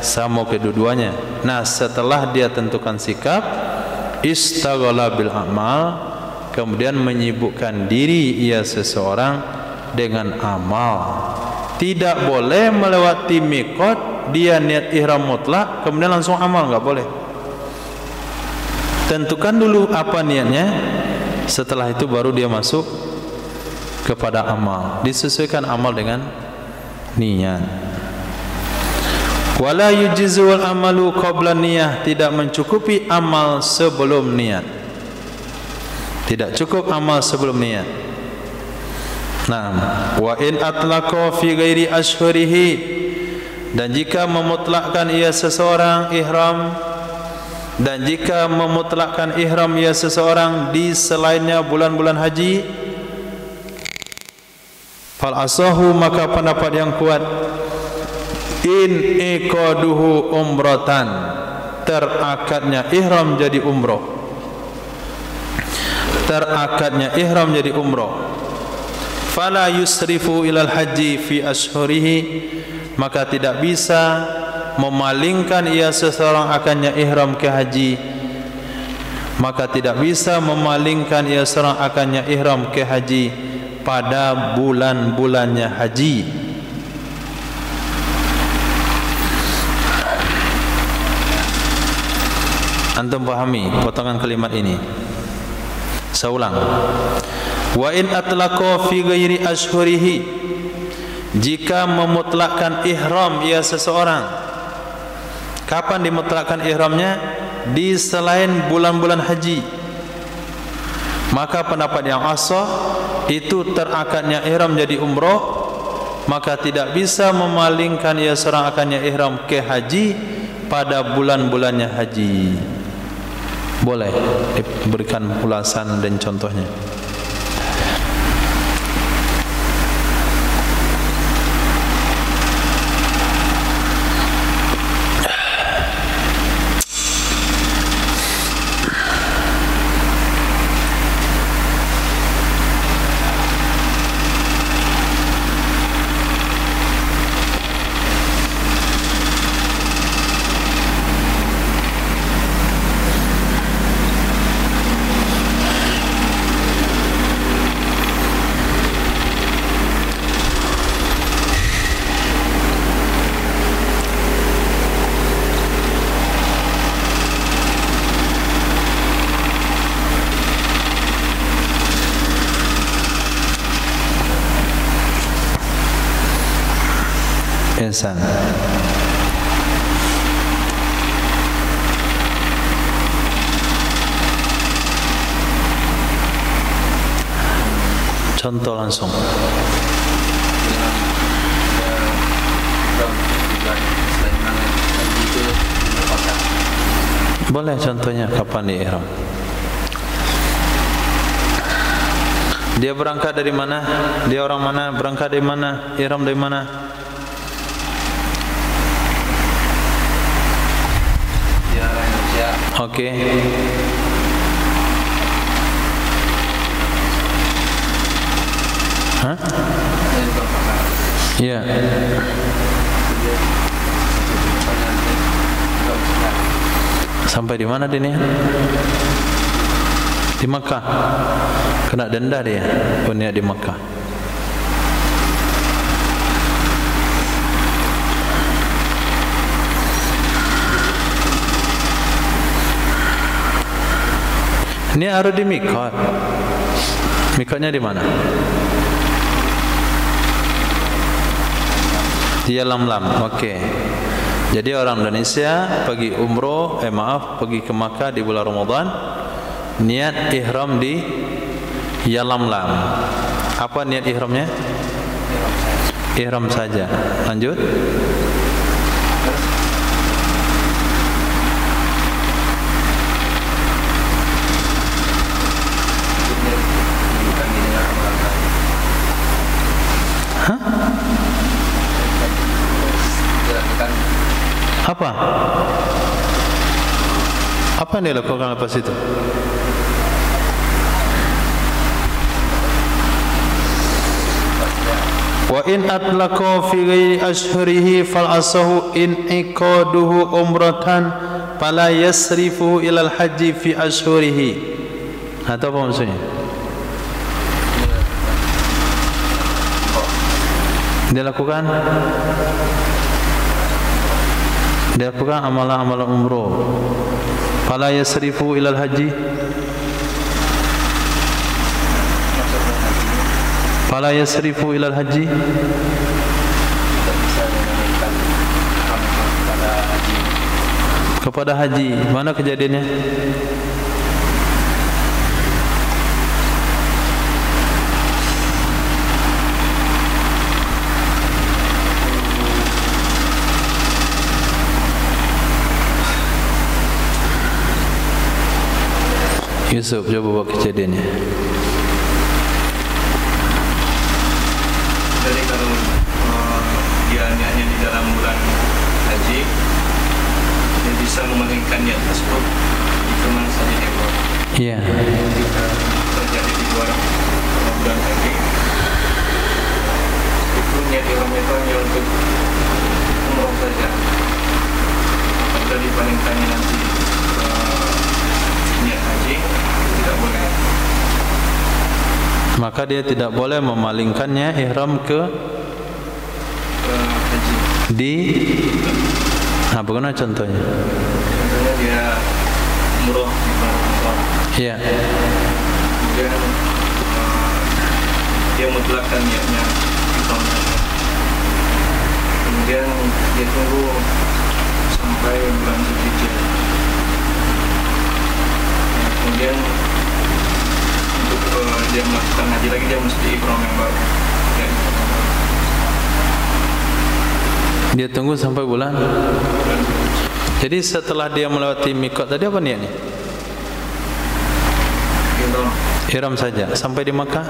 S1: saya mau kedua-duanya. Nah, setelah dia tentukan sikap, istaghala bil amal, kemudian menyibukkan diri ia seseorang dengan amal. Tidak boleh melewati mikot dia niat ihram mutlak kemudian langsung amal, enggak boleh. Tentukan dulu apa niatnya, setelah itu baru dia masuk kepada amal. Disesuaikan amal dengan niat. Wala yujizul amalu qabla niyah, tidak mencukupi amal sebelum niat. Tidak cukup amal sebelum niat. Nah, wa in atlaqa fi ghairi ashhurihi, dan jika memutlakkan ia seseorang ihram, dan jika memutlakkan ihram ia seseorang di selainnya bulan-bulan haji, fal asahu, maka pendapat yang kuat, in iqaduhu umratan, terakadnya ihram jadi umroh, terakadnya ihram jadi umroh. Fala yusrifu ilal haji fi ashhurihi, maka tidak bisa memalingkan ia seseorang akannya ihram ke haji, maka tidak bisa memalingkan ia seseorang akannya ihram ke haji pada bulan-bulannya haji. Antum pahami potongan kalimat ini? Saya ulang. Wa in atlaqa fi ghairi ashhurihi, jika memutlakkan ihram ia seseorang. Kapan dimutlakkan ihramnya? Di selain bulan-bulan haji. Maka pendapat yang asah itu terakadnya ihram jadi umrah, maka tidak bisa memalingkan ia seorang akannya ihram ke haji pada bulan-bulannya haji. Boleh diberikan ulasan dan contohnya. Ihsan. Contoh langsung. Boleh contohnya kapan di ihram? Dia berangkat dari mana? Dia orang mana? Berangkat dari mana? Ihram dari mana? Okey. Hah? Ya. Sampai di mana dia ni? Di Makkah. Kena denda dia punya di Makkah. Ini harus di mikot. Mikotnya di mana? Di Yalamlam. Okey. Jadi orang Indonesia pergi umroh, pergi ke Makkah di bulan Ramadan, niat ihram di Yalamlam. Apa niat ihramnya? Ihram saja. Lanjut. Apa? Apa yang dia lakukan lepas itu? Wa in atlaqa fi ghairi ashhurihi fal asahu in iqaduhu umratan fala yasrifuhu ila al haji fi ashhurihi. Atau apa maksudnya? Dia lakukan amalan-amalan umroh. Fala yasrifu ilal haji. Fala yasrifu ilal haji. Kepada haji. Mana kejadiannya? Yusuf, coba buat kejadiannya.
S3: Jadi kalau dia niatnya di dalam bulan haji, dia bisa memalingkan niat tersebut di kemana saja dia buat.
S1: Iya.
S3: Jika terjadi di luar bulan haji, itu niat ihramnya itu hanya untuk umroh saja. Apabila dipalingkannya nanti niat haji, tidak boleh.
S1: maka dia tidak boleh memalingkannya ihram ke
S3: haji.
S1: di bagaimana contohnya?
S3: Contohnya dia umroh di bulan Ramadan.
S1: Iya.
S3: Kemudian dia mutlakkan niatnya ihram saja. Kemudian dia tunggu sampai bulan Zulhijjah. Kemudian untuk dia melakukan haji lagi, dia mesti ihram yang baru.
S1: Dia tunggu sampai bulan. Jadi setelah dia melewati mikot tadi apa niatnya? Ihram saja. Sampai di Makkah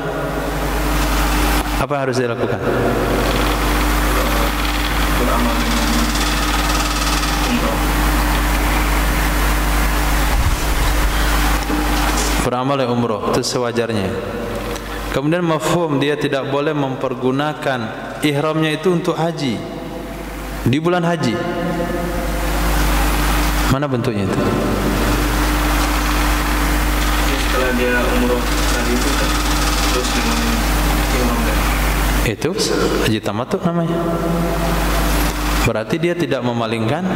S1: apa yang harus dilakukan?
S3: Beramal dengan umroh.
S1: Beramal yang umroh itu sewajarnya. Kemudian mafhum dia tidak boleh mempergunakan ihramnya itu untuk haji di bulan haji. Mana bentuknya itu?
S3: Setelah dia umroh tadi itu kan terus dengan ihram dan
S1: Itu haji tamattu namanya. Berarti dia tidak memalingkan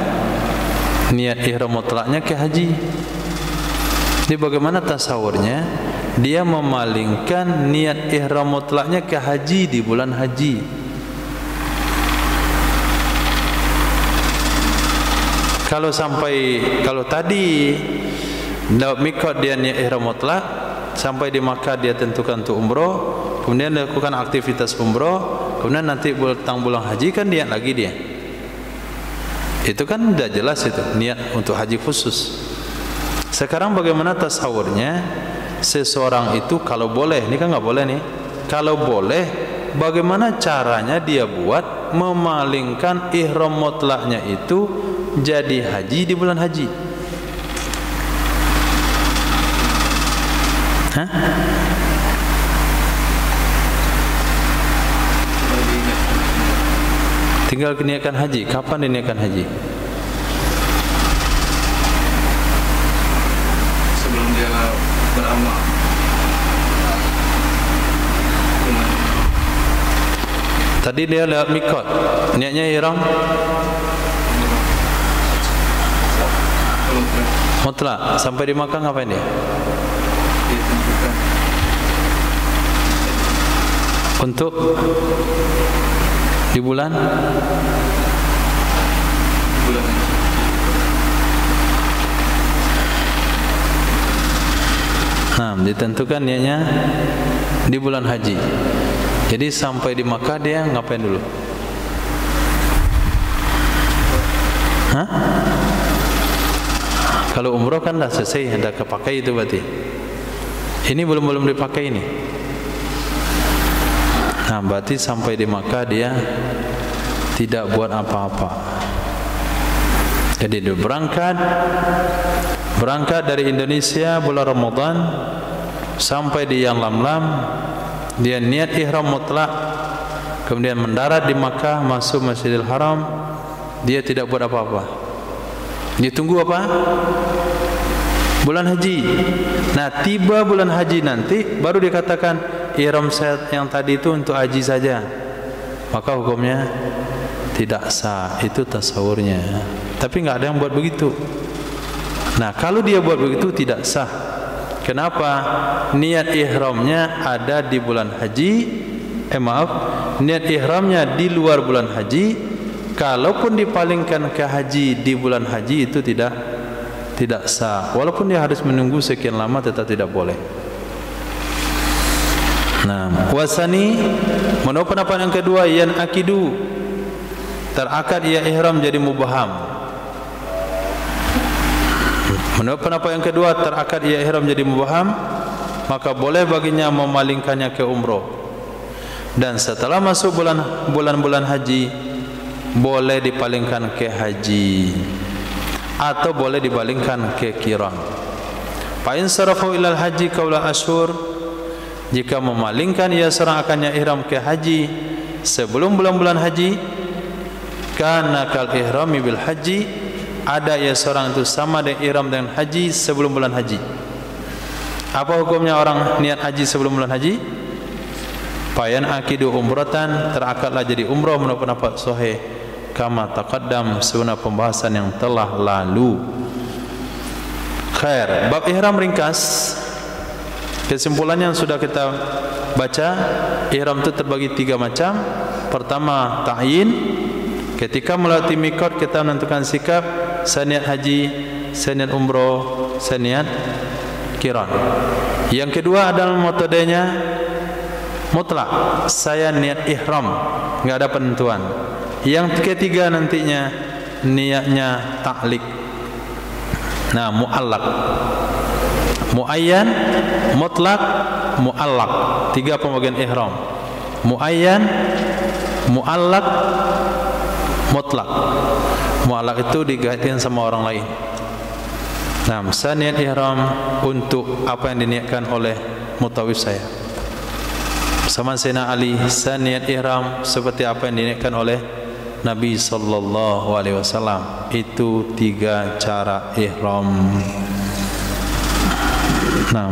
S1: niat ihram mutlaknya ke haji. Jadi bagaimana tasawurnya? Dia memalingkan niat ihram mutlaknya ke haji di bulan haji. Kalau tadi mikot dia niat ihram mutlak, sampai di Makkah dia tentukan untuk umroh, kemudian lakukan aktivitas umroh, kemudian nanti datang bulan haji kan niat lagi dia. Itu kan sudah jelas itu niat untuk haji khusus. Sekarang bagaimana tasawurnya? Seseorang itu kalau boleh, ini kan nggak boleh nih. Kalau boleh, bagaimana caranya dia buat memalingkan ihram mutlaknya itu jadi haji di bulan haji? Hah? Tinggal niatkan haji. Kapan diniatkan haji?
S3: sebelum dia beramal.
S1: Tadi dia lewat mikot, niatnya ihram mutlak. Sampai di Makkah ngapain dia?
S3: Dia tentukan
S1: Untuk di bulan
S3: bulan haji.
S1: Ditentukan niatnya di bulan haji. Jadi sampai di Makkah dia ngapain dulu? Hah? Kalau umroh kan dah selesai, dah kepakai itu berarti. Ini belum dipakai ini. Berarti sampai di Makkah dia tidak buat apa-apa. Jadi dia berangkat dari Indonesia bulan Ramadan sampai di yang Lam-Lam, dia niat ihram mutlak, kemudian mendarat di Makkah, masuk Masjidil Haram, dia tidak buat apa-apa. Dia tunggu apa? Bulan haji. Nah, tiba bulan haji nanti baru dikatakan ihram saya yang tadi itu untuk haji saja. Maka hukumnya tidak sah. Itu tasawurnya. Tapi enggak ada yang buat begitu. Nah, kalau dia buat begitu tidak sah. Kenapa? Niat ihramnya ada di bulan haji. Niat ihramnya di luar bulan haji. Kalaupun dipalingkan ke haji di bulan haji itu tidak sah. Walaupun dia harus menunggu sekian lama tetap tidak boleh. Nah, wasani menurut pendapat yang kedua, yan akidu, terakad ia ihram jadi mubaham. Menurut pendapat yang kedua, terakad ia ihram jadi mubaham, maka boleh baginya memalingkannya ke umroh. Dan setelah masuk bulan-bulan haji, boleh dipalingkan ke haji atau boleh dipalingkan ke qiran. Fa in sarafu ilal haji qaula asyhur, jika memalingkan ia seorang akannya ihram ke haji sebelum bulan-bulan haji, kana kal ihrami bil haji, ada ia seorang itu sama dengan ihram dengan haji sebelum bulan haji. Apa hukumnya orang niat haji sebelum bulan haji? Fayan akidu umratan, terakadlah jadi umrah menurut pendapat sahih kama taqaddam, sebagaimana pembahasan yang telah lalu. Khair, bab ihram ringkas. Kesimpulannya yang sudah kita baca, ihram itu terbagi 3 macam. Pertama, ta'yin. Ketika melewati mikot kita menentukan sikap, saya niat haji, saya niat umrah, saya niat qiran. Yang kedua adalah metodenya mutlak, saya niat ihram, enggak ada penentuan. Yang ketiga nantinya niatnya ta'liq. Nah, mu'allaq, muayyan, mutlak, mu'allaq. 3 pembagian ihram. Muayyan, mu'allaq, mutlak. Mu'allaq itu digaitkan sama orang lain. Nah, saya niat ihram untuk apa yang diniatkan oleh mutawif saya. Sama Sayyidina Ali, saya niat ihram seperti apa yang diniatkan oleh Nabi sallallahu alaihi wasallam. Itu 3 cara ihram. Nah.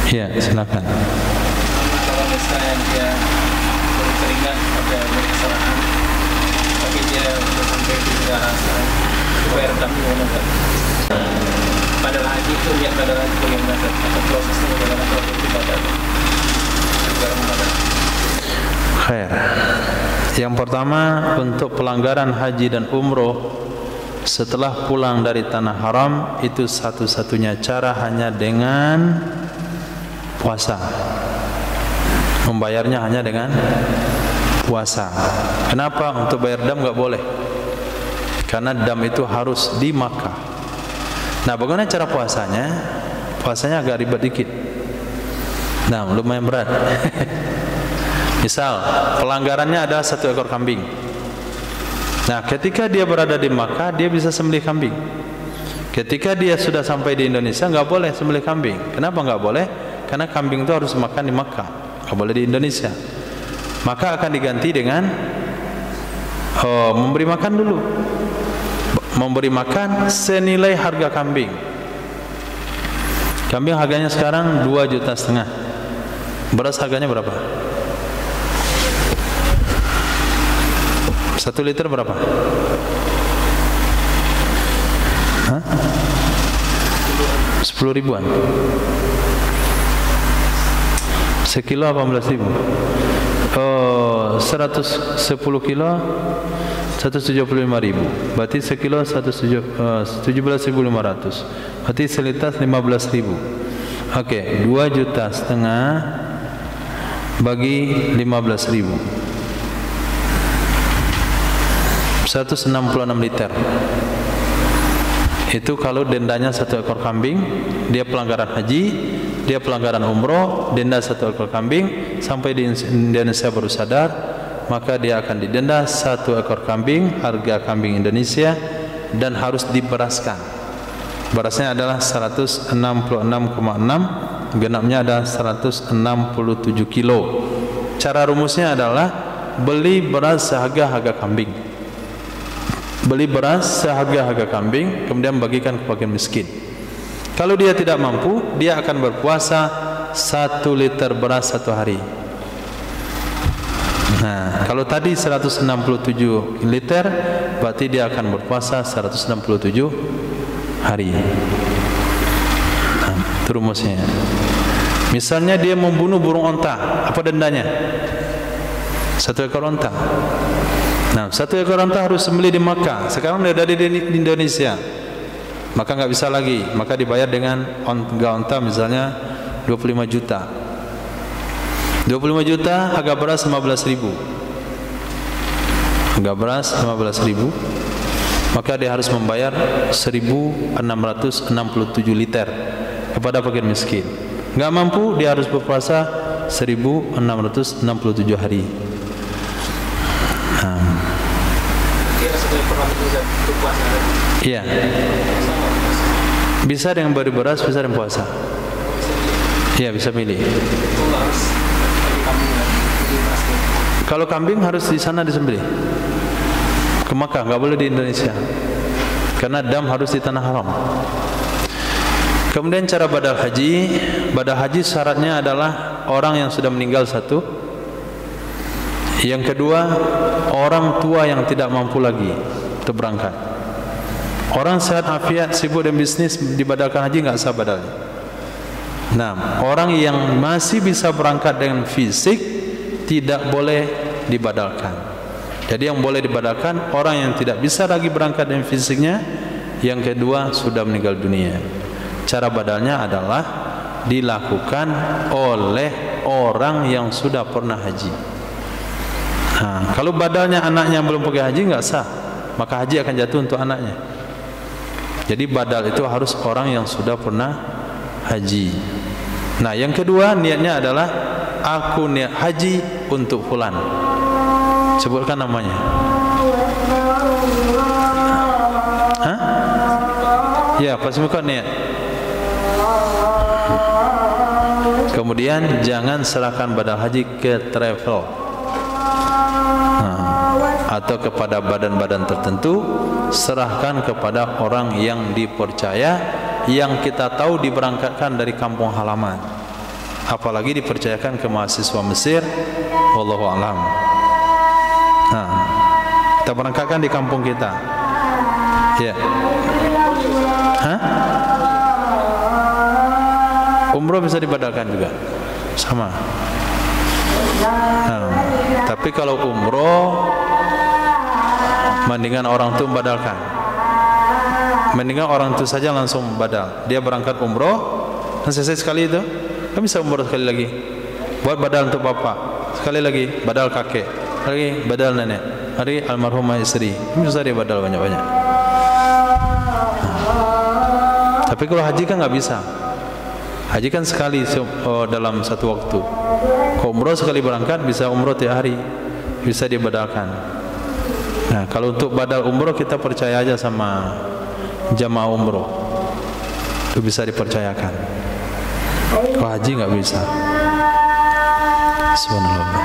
S1: Ya, silakan.
S2: Kalau misalnya dia teringat pada kesalahan, tapi dia sampai tidak rasa supaya redam gimana kan? Padahal haji itu niat pada haji bagaimana atau prosesnya bagaimana kalau ibadah agar Ramadan.
S1: Khair. Yang pertama, untuk pelanggaran haji dan umroh setelah pulang dari tanah haram, itu satu-satunya cara hanya dengan puasa. Membayarnya hanya dengan puasa. Kenapa? Untuk bayar dam enggak boleh. Karena dam itu harus di Makkah. Nah, bagaimana cara puasanya? Puasanya agak ribet dikit. Nah, lumayan berat. Misal, pelanggarannya ada 1 ekor kambing. Nah, ketika dia berada di Makkah, dia bisa sembelih kambing. Ketika dia sudah sampai di Indonesia, enggak boleh sembelih kambing. Kenapa enggak boleh? Karena kambing itu harus makan di Makkah, enggak boleh di Indonesia. Maka akan diganti dengan memberi makan dulu. Memberi makan senilai harga kambing. Kambing harganya sekarang 2,5 juta. Beras harganya berapa? 1 liter berapa? Hah? 10 ribuan. Sekilo 18 ribu. 110 kilo 175 ribu. Berarti sekilo 17.500. Berarti selitas 15 ribu. Oke, 2,5 juta bagi 15 ribu. 166 liter. Itu kalau dendanya 1 ekor kambing, dia pelanggaran haji, dia pelanggaran umroh, denda 1 ekor kambing, sampai di Indonesia baru sadar, maka dia akan didenda 1 ekor kambing, harga kambing Indonesia, dan harus diberaskan. Berasnya adalah 166,6, genapnya ada 167 kilo. Cara rumusnya adalah beli beras seharga kambing. Beli beras seharga kambing, kemudian bagikan ke fakir miskin. Kalau dia tidak mampu, dia akan berpuasa 1 liter beras 1 hari. Nah, kalau tadi 167 liter, berarti dia akan berpuasa 167 hari. Nah, itu rumusnya. Misalnya dia membunuh burung onta, apa dendanya? 1 ekor onta. Nah, 1 ekor onta harus sembelih di Makkah. Sekarang dia ada di Indonesia, maka nggak bisa lagi. Maka dibayar dengan onta misalnya 25 juta. 25 juta harga beras 15 ribu. Harga beras 15 ribu. Maka dia harus membayar 1.667 liter kepada fakir miskin. Nggak mampu, dia harus berpuasa 1.667 hari. Iya. Bisa dengan beri beras, bisa dengan puasa. Iya, bisa pilih. Kalau kambing harus di sana disembelih. Ke Makkah, nggak boleh di Indonesia. Karena dam harus di tanah haram. Kemudian cara badal haji. Badal haji syaratnya adalah orang yang sudah meninggal satu. Yang kedua, orang tua yang tidak mampu lagi untuk berangkat. Orang sehat afiat, sibuk dan bisnis, dibadalkan haji nggak sah badalnya. Nah, orang yang masih bisa berangkat dengan fisik tidak boleh dibadalkan. Jadi yang boleh dibadalkan orang yang tidak bisa lagi berangkat dengan fisiknya. Yang kedua, sudah meninggal dunia. Cara badalnya adalah dilakukan oleh orang yang sudah pernah haji. Nah, kalau badalnya anaknya belum pergi haji nggak sah, maka haji akan jatuh untuk anaknya. Jadi badal itu harus orang yang sudah pernah haji. Nah, yang kedua niatnya adalah aku niat haji untuk fulan. Sebutkan namanya. Hah? Ya, pas muka niat. Kemudian jangan serahkan badal haji ke travel atau kepada badan-badan tertentu. Serahkan kepada orang yang dipercaya, yang kita tahu diberangkatkan dari kampung halaman, apalagi dipercayakan ke mahasiswa Mesir. Wallahu a'lam. Kita berangkatkan di kampung kita. Ya. Hah? Umroh bisa dibadalkan juga, sama. Tapi kalau umroh, mendingan orang itu badalkan. Mendingan orang itu saja langsung badal. Dia berangkat umroh, selesai sekali itu, kan bisa umroh sekali lagi. Buat badal untuk bapak, sekali lagi badal kakek, lagi badal nenek, hari almarhumah istri, bisa dia badal banyak-banyak. Tapi kalau haji kan nggak bisa. Haji kan sekali dalam satu waktu. Kalau umroh sekali berangkat bisa umroh tiap hari, bisa dibadalkan. Nah, kalau untuk badal umroh kita percaya aja sama jamaah umroh, itu bisa dipercayakan. Kalau haji nggak bisa. Subhanallah.